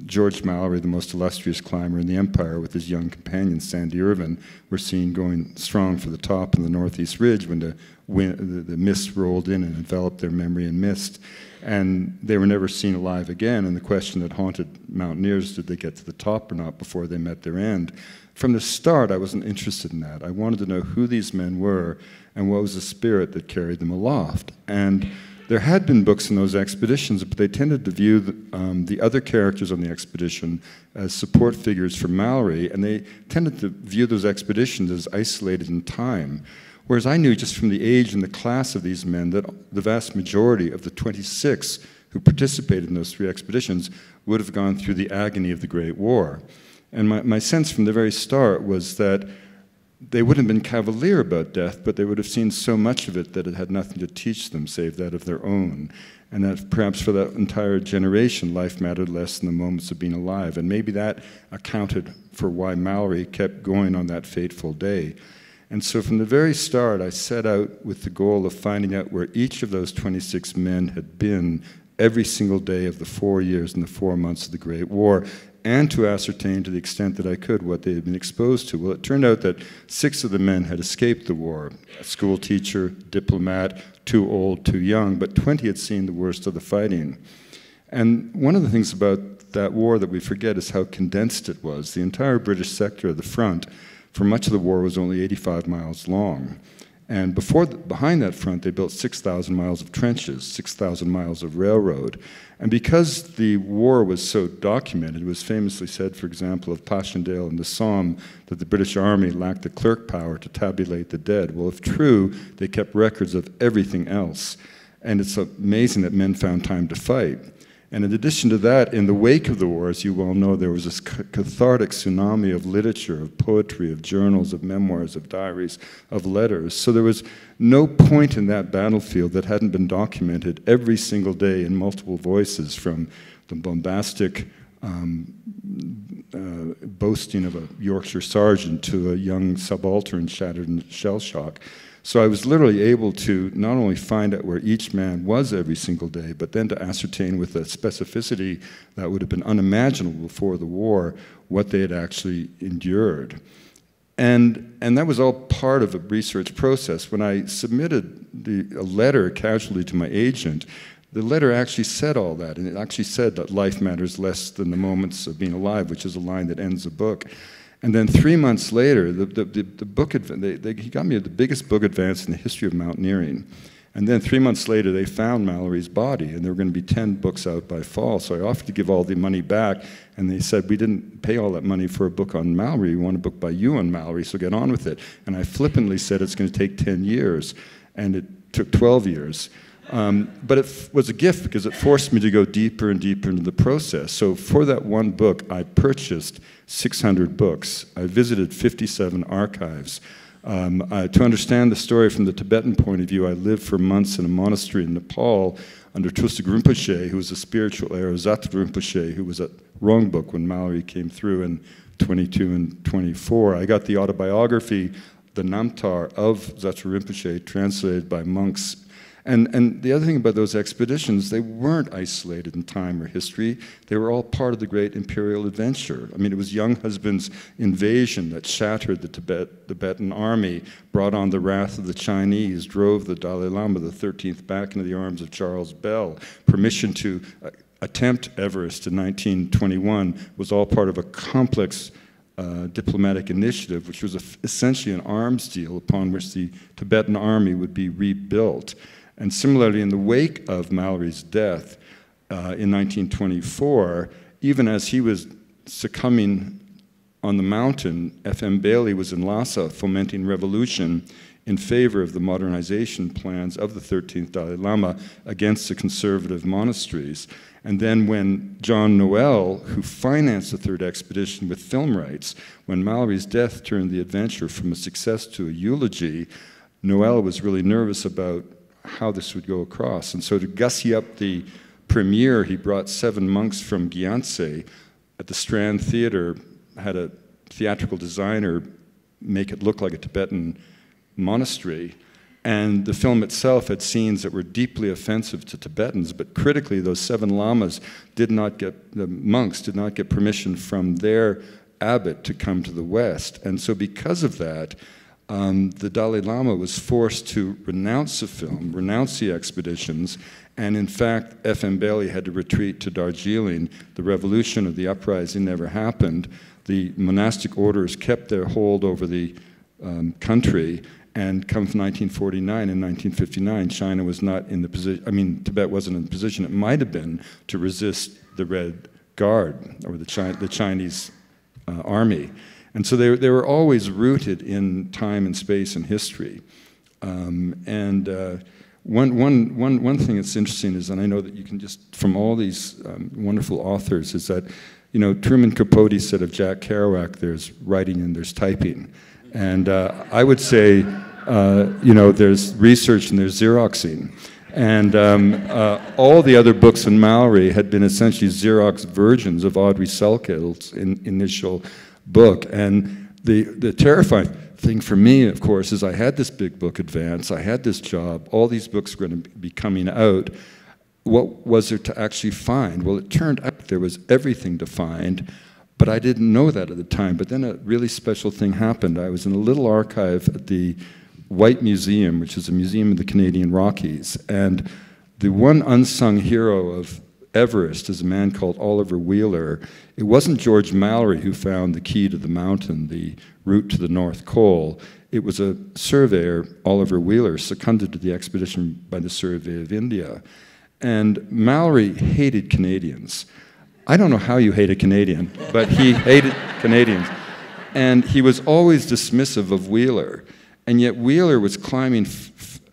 George Mallory, the most illustrious climber in the empire, with his young companion Sandy Irvine, were seen going strong for the top in the Northeast Ridge when the mist rolled in and enveloped their memory in mist. And they were never seen alive again, and the question that haunted mountaineers, did they get to the top or not before they met their end? From the start, I wasn't interested in that. I wanted to know who these men were and what was the spirit that carried them aloft. And there had been books in those expeditions, but they tended to view the other characters on the expedition as support figures for Mallory, and they tended to view those expeditions as isolated in time. Whereas I knew just from the age and the class of these men that the vast majority of the 26 who participated in those 3 expeditions would have gone through the agony of the Great War. And my sense from the very start was that they wouldn't have been cavalier about death, but they would have seen so much of it that it had nothing to teach them save that of their own. And that perhaps for that entire generation, life mattered less than the moments of being alive. And maybe that accounted for why Mallory kept going on that fateful day. And so from the very start, I set out with the goal of finding out where each of those 26 men had been every single day of the 4 years and the 4 months of the Great War, and to ascertain to the extent that I could what they had been exposed to. Well, it turned out that 6 of the men had escaped the war: a school teacher, diplomat, too old, too young, but 20 had seen the worst of the fighting. And one of the things about that war that we forget is how condensed it was. The entire British sector of the front for much of the war was only 85 miles long. And behind that front, they built 6,000 miles of trenches, 6,000 miles of railroad. And because the war was so documented, it was famously said, for example, of Passchendaele and the Somme, that the British Army lacked the clerk power to tabulate the dead. Well, if true, they kept records of everything else. And it's amazing that men found time to fight. And in addition to that, in the wake of the war, as you well know, there was this cathartic tsunami of literature, of poetry, of journals, of memoirs, of diaries, of letters. So there was no point in that battlefield that hadn't been documented every single day in multiple voices, from the bombastic boasting of a Yorkshire sergeant to a young subaltern shattered in shell shock. So I was literally able to not only find out where each man was every single day, but then to ascertain with a specificity that would have been unimaginable before the war what they had actually endured. And that was all part of a research process. When I submitted a letter casually to my agent, the letter actually said all that, and it actually said that life matters less than the moments of being alive, which is a line that ends the book. And then 3 months later, the book he got me the biggest book advance in the history of mountaineering. And then 3 months later, they found Mallory's body, and there were going to be 10 books out by fall. So I offered to give all the money back, and they said, we didn't pay all that money for a book on Mallory. We want a book by you on Mallory, so get on with it. And I flippantly said it's going to take 10 years, and it took 12 years. But it was a gift because it forced me to go deeper and deeper into the process. So for that one book, I purchased 600 books. I visited 57 archives. To understand the story from the Tibetan point of view, I lived for months in a monastery in Nepal under Trustig Rinpoche, who was a spiritual heir of Zatru Rinpoche, who was at Rongbuk when Mallory came through in 22 and 24. I got the autobiography, the Namtar, of Zatru Rinpoche, translated by monks. And the other thing about those expeditions, they weren't isolated in time or history. They were all part of the great imperial adventure. I mean, it was Younghusband's invasion that shattered the Tibetan army, brought on the wrath of the Chinese, drove the Dalai Lama, the 13th, back into the arms of Charles Bell. Permission to attempt Everest in 1921 was all part of a complex diplomatic initiative, which was essentially an arms deal upon which the Tibetan army would be rebuilt. And similarly, in the wake of Mallory's death in 1924, even as he was succumbing on the mountain, F.M. Bailey was in Lhasa fomenting revolution in favor of the modernization plans of the 13th Dalai Lama against the conservative monasteries. And then when John Noel, who financed the third expedition with film rights, when Mallory's death turned the adventure from a success to a eulogy, Noel was really nervous about how this would go across. And so to gussy up the premiere, he brought 7 monks from Gyantse at the Strand Theatre, had a theatrical designer make it look like a Tibetan monastery. And the film itself had scenes that were deeply offensive to Tibetans, but critically, those 7 lamas the monks did not get permission from their abbot to come to the West. And so because of that, the Dalai Lama was forced to renounce the film, renounce the expeditions, and in fact, F.M. Bailey had to retreat to Darjeeling. The revolution of the uprising never happened. The monastic orders kept their hold over the country, and come from 1949 and 1959, China was not in the position, Tibet wasn't in the position it might have been to resist the Red Guard, or the Chinese army. And so they were always rooted in time and space and history. One thing that's interesting is, and I know that you can just, from all these wonderful authors, is that, Truman Capote said of Jack Kerouac, there's writing and there's typing. And I would say, there's research and there's Xeroxing. And all the other books in Mallory had been essentially Xerox versions of Audrey Selkild's initial book. And the terrifying thing for me, of course, is I had this big book advance, I had this job, all these books were going to be coming out. What was there to actually find? Well, it turned out there was everything to find, but I didn't know that at the time. But then a really special thing happened. I was in a little archive at the White Museum, which is a museum of the Canadian Rockies, and the one unsung hero of Everest is a man called Oliver Wheeler. It wasn't George Mallory who found the key to the mountain, the route to the North Pole. It was a surveyor, Oliver Wheeler, seconded to the expedition by the Survey of India. And Mallory hated Canadians. I don't know how you hate a Canadian, but he hated Canadians. And he was always dismissive of Wheeler. And yet Wheeler was climbing,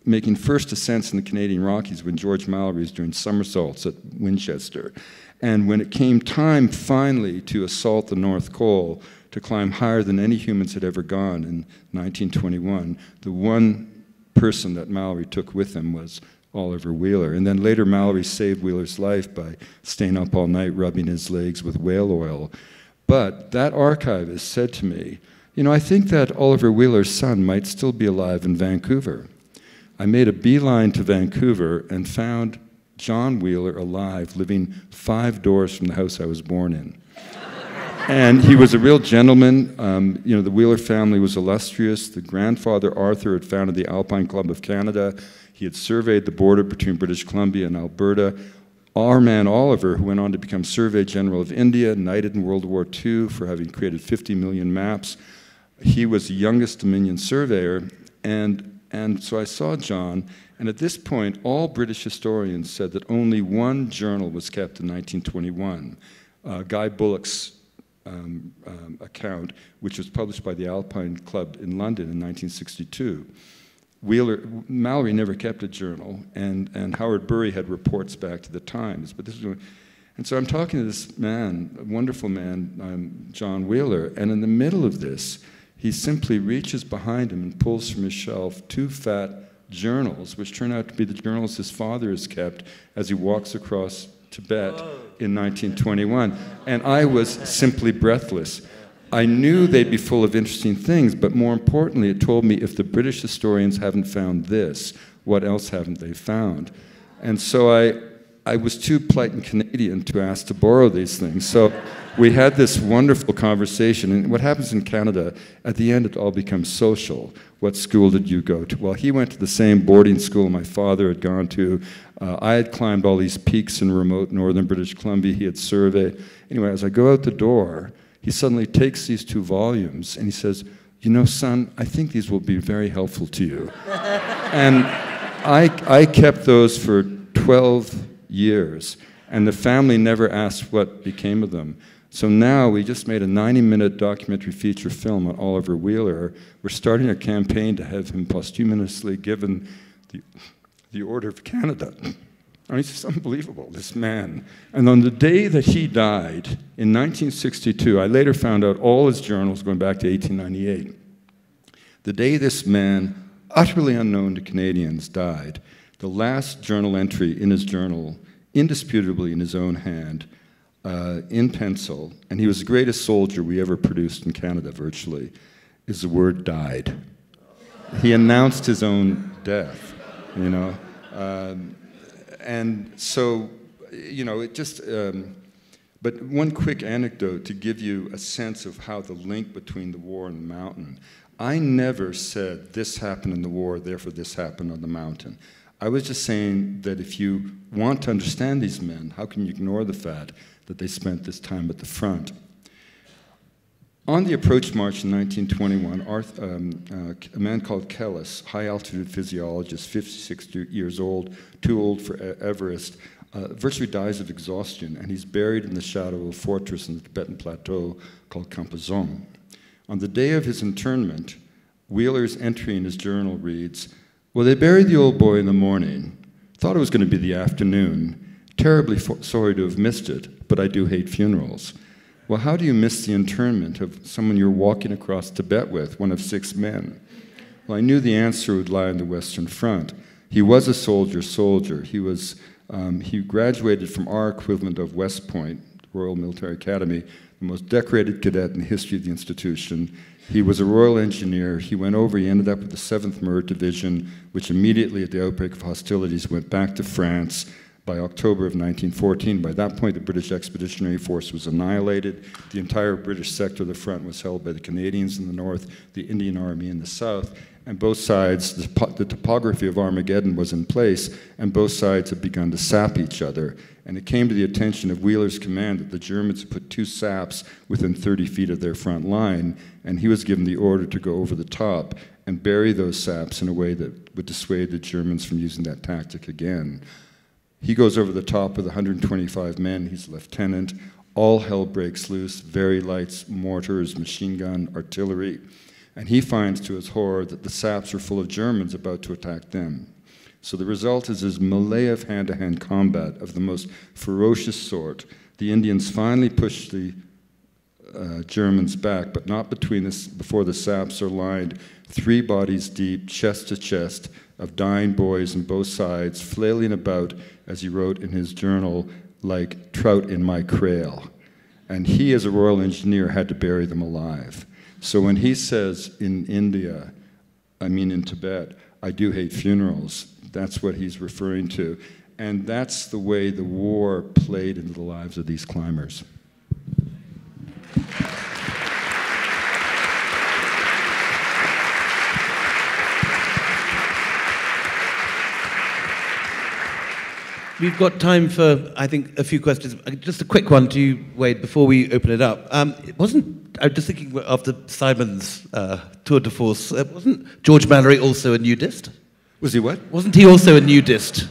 making first ascents in the Canadian Rockies when George Mallory was doing somersaults at Winchester. And when it came time finally to assault the North Pole, to climb higher than any humans had ever gone in 1921, the one person that Mallory took with him was Oliver Wheeler. And then later Mallory saved Wheeler's life by staying up all night rubbing his legs with whale oil. But that archivist said to me, I think that Oliver Wheeler's son might still be alive in Vancouver. I made a beeline to Vancouver and found John Wheeler alive, living 5 doors from the house I was born in. And he was a real gentleman. The Wheeler family was illustrious. The grandfather, Arthur, had founded the Alpine Club of Canada. He had surveyed the border between British Columbia and Alberta. Our man Oliver, who went on to become Survey General of India, knighted in World War II for having created 50 million maps. He was the youngest Dominion surveyor, and so I saw John, and at this point, all British historians said that only one journal was kept in 1921, Guy Bullock's account, which was published by the Alpine Club in London in 1962. Mallory never kept a journal, and Howard Bury had reports back to the Times. And so I'm talking to this man, a wonderful man, John Wheeler, and in the middle of this, he simply reaches behind him and pulls from his shelf 2 fat journals, which turn out to be the journals his father has kept as he walks across Tibet in 1921. And I was simply breathless. I knew they'd be full of interesting things, but more importantly, it told me if the British historians haven't found this, what else haven't they found? And so I was too polite and Canadian to ask to borrow these things. So we had this wonderful conversation. And what happens in Canada, at the end, it all becomes social. What school did you go to? Well, he went to the same boarding school my father had gone to. I had climbed all these peaks in remote northern British Columbia. He had surveyed. Anyway, as I go out the door, he suddenly takes these 2 volumes and he says, son, I think these will be very helpful to you. And I kept those for 12 years, and the family never asked what became of them. So now we just made a 90-minute documentary feature film on Oliver Wheeler. We're starting a campaign to have him posthumously given the Order of Canada. It's just unbelievable, this man. And on the day that he died, in 1962, I later found out all his journals going back to 1898. The day this man, utterly unknown to Canadians, died, the last journal entry in his journal, indisputably in his own hand, in pencil, and he was the greatest soldier we ever produced in Canada, virtually, is the word died. He announced his own death, you know. And so, you know, it just, but one quick anecdote to give you a sense of how the link between the war and the mountain. I never said this happened in the war, therefore this happened on the mountain. I was just saying that if you want to understand these men, how can you ignore the fact that they spent this time at the front? On the approach march in 1921, a man called Kellis, high-altitude physiologist, 56 years old, too old for Everest, virtually dies of exhaustion, and he's buried in the shadow of a fortress in the Tibetan plateau called Kampazong. On the day of his interment, Wheeler's entry in his journal reads, "Well, they buried the old boy in the morning. Thought it was going to be the afternoon. Terribly sorry to have missed it, but I do hate funerals." Well, how do you miss the internment of someone you're walking across Tibet with, one of 6 men? Well, I knew the answer would lie on the Western Front. He was a soldier. He graduated from our equivalent of West Point, Royal Military Academy, the most decorated cadet in the history of the institution. He was a Royal Engineer. He ended up with the 7th Meurde Division, which immediately at the outbreak of hostilities went back to France by October of 1914. By that point, the British Expeditionary Force was annihilated. The entire British sector of the front was held by the Canadians in the north, the Indian Army in the south, and both sides, the topography of Armageddon was in place, and both sides had begun to sap each other. And it came to the attention of Wheeler's command that the Germans had put 2 saps within 30 feet of their front line, and he was given the order to go over the top and bury those saps in a way that would dissuade the Germans from using that tactic again. He goes over the top with 125 men. He's a lieutenant. All hell breaks loose, very lights, mortars, machine gun, artillery. And he finds to his horror that the saps are full of Germans about to attack them. So the result is this melee of hand-to-hand combat of the most ferocious sort. The Indians finally push the Germans back, but not before the saps are lined 3 bodies deep, chest to chest, of dying boys on both sides, flailing about, as he wrote in his journal, like trout in my kraal. And he, as a Royal Engineer, had to bury them alive. So when he says in Tibet, I do hate funerals, that's what he's referring to. And that's the way the war played into the lives of these climbers. We've got time for, I think, a few questions. Just a quick one to you, Wade, before we open it up. I'm just thinking after Simon's tour de force, wasn't George Mallory also a nudist? Was he what? Wasn't he also a nudist,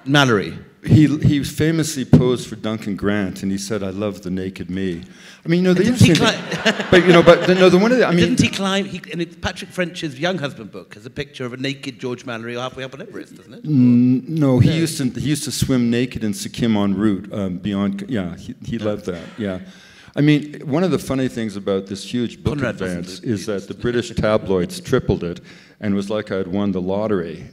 Mallory? He famously posed for Duncan Grant, and he said, "I love the naked me." I mean, you know, the interesting thing, didn't he climb? And it's Patrick French's Young Husband book has a picture of a naked George Mallory halfway up on Everest, doesn't it? No, he used to swim naked in Sikkim en route beyond. Yeah, he loved that. Yeah. I mean, one of the funny things about this huge book advance is that the British tabloids tripled it, and it was like I'd won the lottery.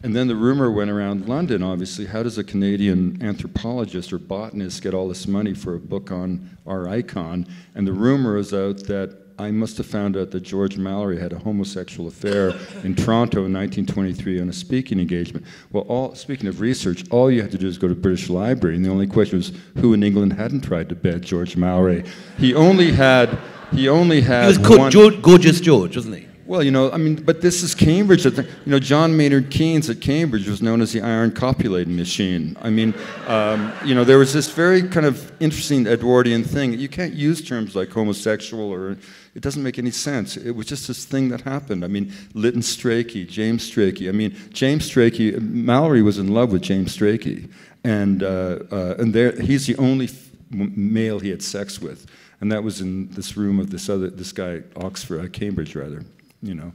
And then the rumor went around London, obviously, how does a Canadian anthropologist or botanist get all this money for a book on our icon? And the rumor is out that I must have found out that George Mallory had a homosexual affair in Toronto in 1923 on a speaking engagement. Well, speaking of research, all you had to do is go to the British Library, and the only question was who in England hadn't tried to bed George Mallory. He was called Gorgeous George, wasn't he? Well, you know, I mean, but this is Cambridge. You know, John Maynard Keynes at Cambridge was known as the iron copulating machine. I mean, you know, there was this very kind of interesting Edwardian thing. You can't use terms like homosexual or, it doesn't make any sense. It was just this thing that happened. I mean, Lytton Strachey, James Strachey. I mean, James Strachey, Mallory was in love with James Strachey. And he's the only male he had sex with. And that was in this room of this guy, Cambridge rather. You know,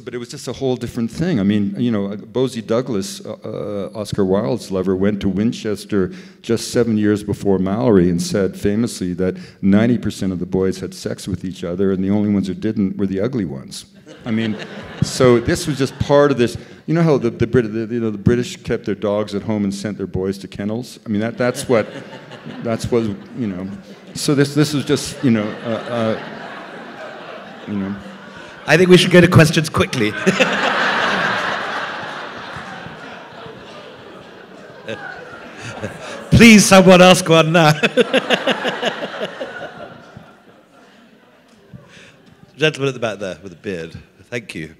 but it was just a whole different thing. I mean, you know, Bosie Douglas, Oscar Wilde's lover, went to Winchester just 7 years before Mallory and said famously that 90% of the boys had sex with each other, and the only ones who didn't were the ugly ones. I mean, so this was just part of this. You know how the British kept their dogs at home and sent their boys to kennels? I mean, that's what, you know. So this was just, you know. I think we should go to questions quickly. Please, someone ask one now. Gentleman at the back there with a beard. Thank you.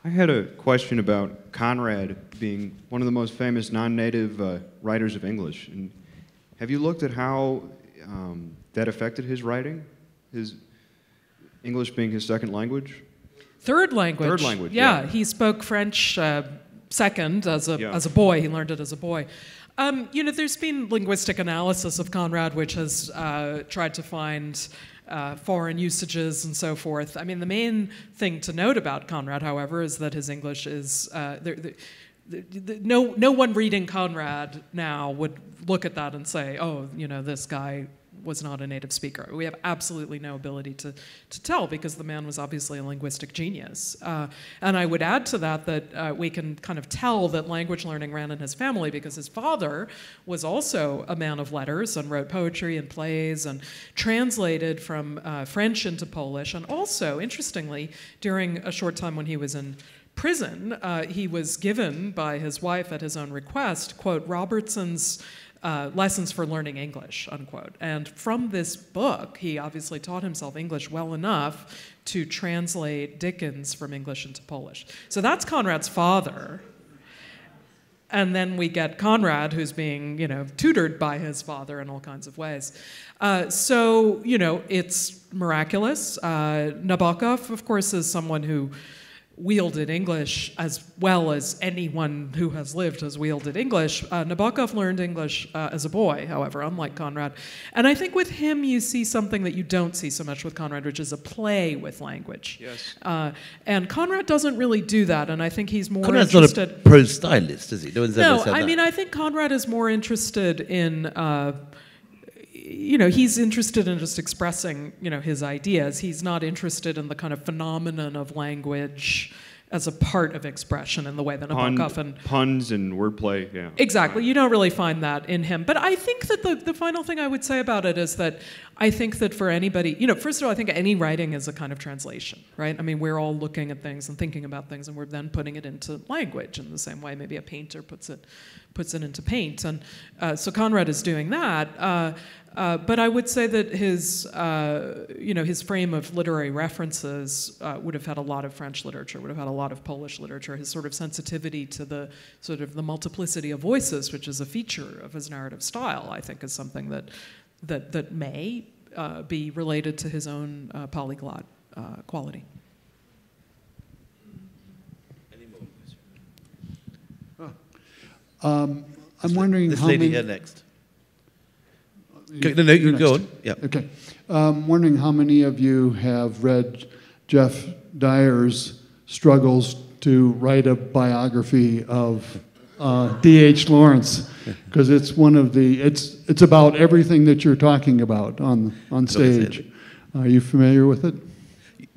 I had a question about Conrad being one of the most famous non-native writers of English. And have you looked at how that affected his writing? His English being his second language? Third language. Third language, yeah. yeah. He spoke French second as a boy. He learned it as a boy. There's been linguistic analysis of Conrad, which has tried to find foreign usages and so forth. I mean, the main thing to note about Conrad, however, is that his English is no one reading Conrad now would look at that and say, oh, this guy was not a native speaker. We have absolutely no ability to tell, because the man was obviously a linguistic genius. And I would add to that we can kind of tell that language learning ran in his family, because his father was also a man of letters and wrote poetry and plays and translated from French into Polish. And also, interestingly, during a short time when he was in prison, he was given by his wife at his own request, quote, Robertson's Lessons for Learning English, unquote. And from this book, he obviously taught himself English well enough to translate Dickens from English into Polish. So that's Conrad's father. And then we get Conrad, who's being, tutored by his father in all kinds of ways. So, it's miraculous. Nabokov, of course, is someone who wielded English as well as anyone who has lived has wielded English. Nabokov learned English as a boy, however, unlike Conrad. And I think with him you see something that you don't see so much with Conrad, which is a play with language. Yes. And Conrad doesn't really do that, and I think he's more Conrad's interested... not a prose stylist, is he? No one's ever said that. I mean, I think Conrad is more interested in... he's interested in just expressing, his ideas. He's not interested in the kind of phenomenon of language as a part of expression in the way that Nabokov and... Puns and wordplay, yeah. Exactly. You don't really find that in him. But I think that the final thing I would say about it is that I think that for anybody, first of all, I think any writing is a kind of translation, right? I mean, we're all looking at things and thinking about things, and we're then putting it into language in the same way maybe a painter puts it into paint. And so Conrad is doing that. But I would say that his frame of literary references would have had a lot of French literature, would have had a lot of Polish literature. His sort of sensitivity to the sort of the multiplicity of voices, which is a feature of his narrative style, I think is something that may be related to his own polyglot quality. I'm wondering this how lady many... here next. No, you go on. Yeah. Okay. Wondering how many of you have read Jeff Dyer's struggles to write a biography of D.H. Lawrence, because it's one of the it's about everything that you're talking about on stage. Are you familiar with it?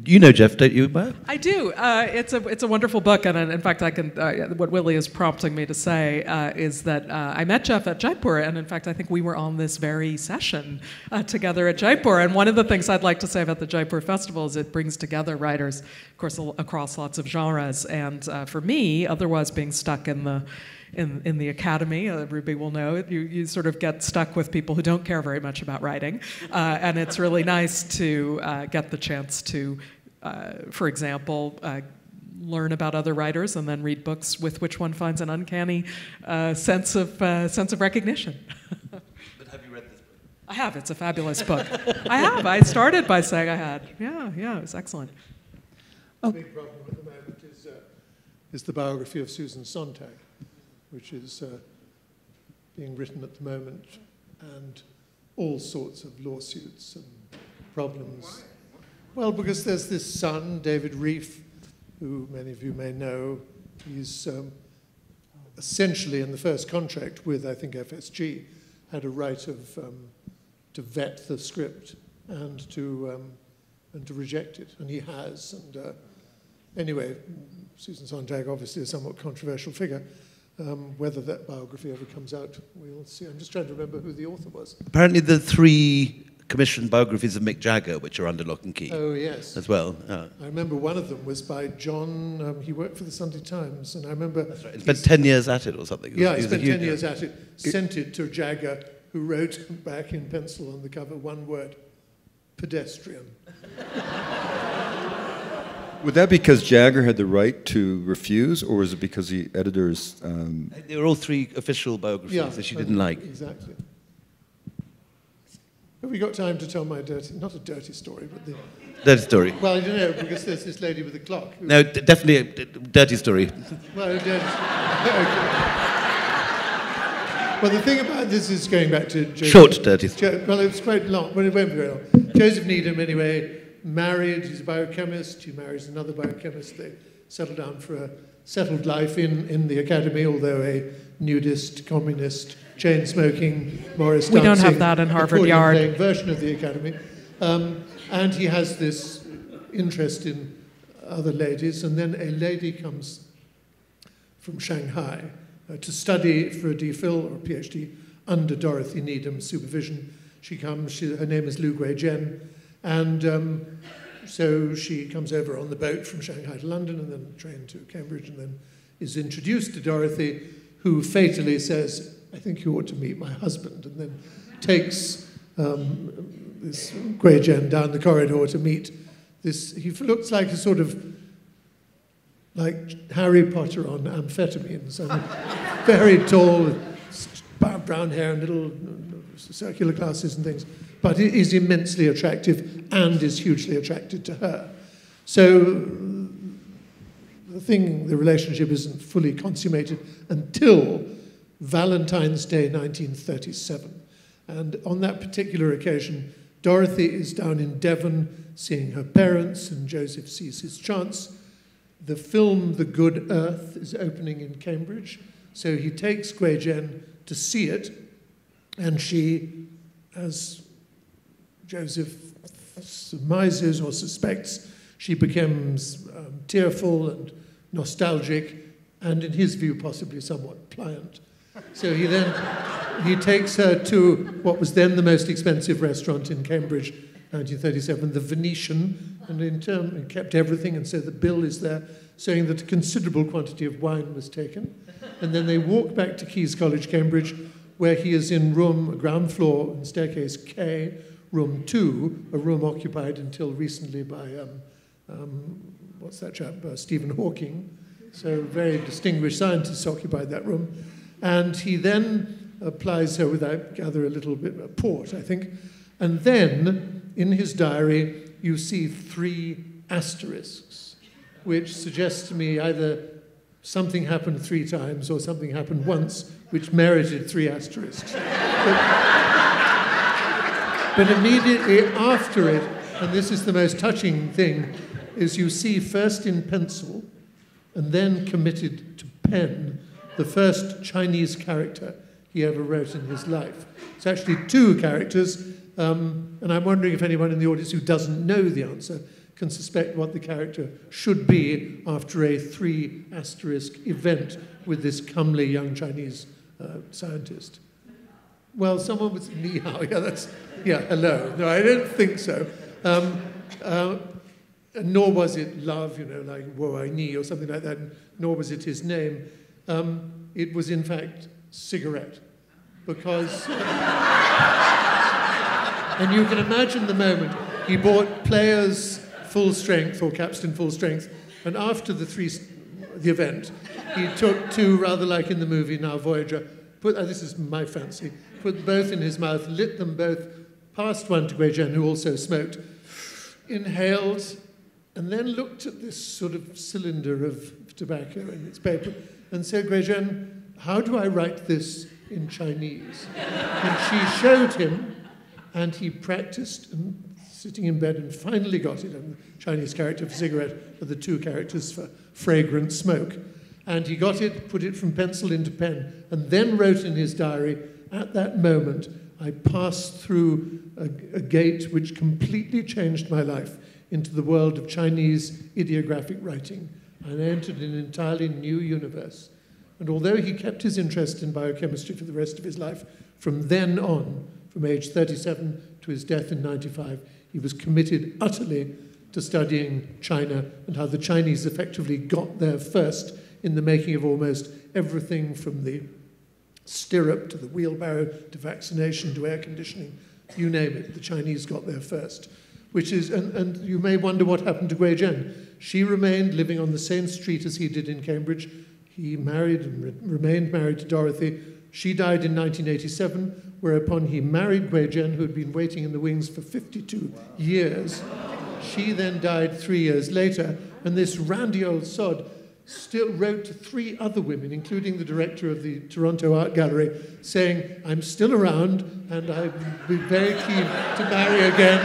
You know Jeff, don't you, Matt? I do. It's a wonderful book, and in fact, I can. What Willie is prompting me to say is that I met Jeff at Jaipur, and in fact, I think we were on this very session together at Jaipur. And one of the things I'd like to say about the Jaipur Festival is it brings together writers, of course, across lots of genres. And for me, otherwise being stuck in the academy, Ruby will know, you sort of get stuck with people who don't care very much about writing. And it's really nice to get the chance to, for example, learn about other writers and then read books with which one finds an uncanny sense of recognition. But have you read this book? I have. It's a fabulous book. I have. I started by saying I had. Yeah, it was excellent. The big problem at the moment is the biography of Susan Sontag, which is being written at the moment, and all sorts of lawsuits and problems. Well, because there's this son, David Reef, who many of you may know. He's essentially in the first contract with, I think, FSG, had a right of to vet the script and to reject it, and he has. And anyway, Susan Sontag obviously a somewhat controversial figure. Whether that biography ever comes out, we'll see. I'm just trying to remember who the author was. Apparently the three commissioned biographies of Mick Jagger, which are under lock and key Oh, yes. as well. I remember one of them was by John, he worked for the Sunday Times, and I remember... He spent 10 years at it or something. Yeah, he was a spent huge- 10 years at it, sent it to Jagger, who wrote back in pencil on the cover one word, pedestrian. Would that be because Jagger had the right to refuse, or was it because the editors... They were all three official biographies that she didn't like. Exactly. Have we got time to tell my dirty, not a dirty story, but the... Dirty story. Well, I don't know, because there's this lady with the clock. No, definitely a dirty story. Well, okay. Well, the thing about this is going back to... Short dirty story. Well, it's quite long, but it won't be very long. Joseph Needham, anyway, married, he's a biochemist, he marries another biochemist, they settle down for a settled life in the academy, although a nudist, communist, chain-smoking, Morris We don't dancing, have that in Harvard Yard. accordion-playing version of the academy. And he has this interest in other ladies, and then a lady comes from Shanghai to study for a DPhil or a PhD under Dorothy Needham's supervision. She comes, her name is Lu Guizhen, and so she comes over on the boat from Shanghai to London and then train to Cambridge, and then is introduced to Dorothy, who fatally says, I think you ought to meet my husband, and then takes this Guizhen down the corridor to meet this. He looks like a sort of like Harry Potter on amphetamines. I mean, very tall, brown hair and little circular glasses and things, but he is immensely attractive and is hugely attracted to her. So the relationship isn't fully consummated until Valentine's Day 1937. And on that particular occasion, Dorothy is down in Devon seeing her parents, and Joseph sees his chance. The film The Good Earth is opening in Cambridge, so he takes Guizhen to see it, and she, as Joseph surmises or suspects, she becomes tearful and nostalgic, and in his view, possibly somewhat pliant. So he takes her to what was then the most expensive restaurant in Cambridge, 1937, the Venetian, and he kept everything, and so the bill is there, saying that a considerable quantity of wine was taken. And then they walk back to King's College, Cambridge, where he is in ground floor, and staircase K, room 2, a room occupied until recently by, what's that chap, Stephen Hawking. So very distinguished scientists occupied that room. And he then applies her with, I gather, a little bit of port, I think. And then, in his diary, you see 3 asterisks, which suggests to me either something happened 3 times or something happened once, which merited 3 asterisks. But immediately after it, and this is the most touching thing, is you see first in pencil and then committed to pen the first Chinese character he ever wrote in his life. It's actually 2 characters, and I'm wondering if anyone in the audience who doesn't know the answer can suspect what the character should be after a 3 asterisk event with this comely young Chinese scientist. Well, someone with ni hao, hello. No, I don't think so. Nor was it love, like wo ai ni or something like that, nor was it his name. It was, in fact, cigarette. Because, and you can imagine the moment, he bought Players full strength, or Capstan full strength, and after the event, he took 2, rather like in the movie Now Voyager, this is my fancy, put both in his mouth, lit them both, passed one to Guizhen, who also smoked, inhaled, and then looked at this sort of cylinder of tobacco in its paper, and said, Guizhen, how do I write this in Chinese? And she showed him, and he practiced, and sitting in bed, and finally got it, and the Chinese character for cigarette are the 2 characters for fragrant smoke. And he got it, put it from pencil into pen, and then wrote in his diary, at that moment, I passed through a gate which completely changed my life into the world of Chinese ideographic writing, and entered an entirely new universe. And although he kept his interest in biochemistry for the rest of his life, from then on, from age 37 to his death in 95. He was committed utterly to studying China and how the Chinese effectively got there first in the making of almost everything from the stirrup to the wheelbarrow to vaccination to air conditioning, you name it, the Chinese got there first. Which is, and you may wonder what happened to Gui Zhen. She remained living on the same street as he did in Cambridge. He married and remained married to Dorothy. She died in 1987, whereupon he married Gui Zhen, who had been waiting in the wings for 52 years. She then died 3 years later, and this randy old sod still wrote to 3 other women, including the director of the Toronto Art Gallery, saying, I'm still around and I'd be very keen to marry again.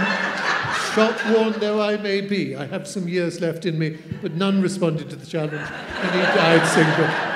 Shock-worn though I may be, I have some years left in me, but none responded to the challenge, and he died single.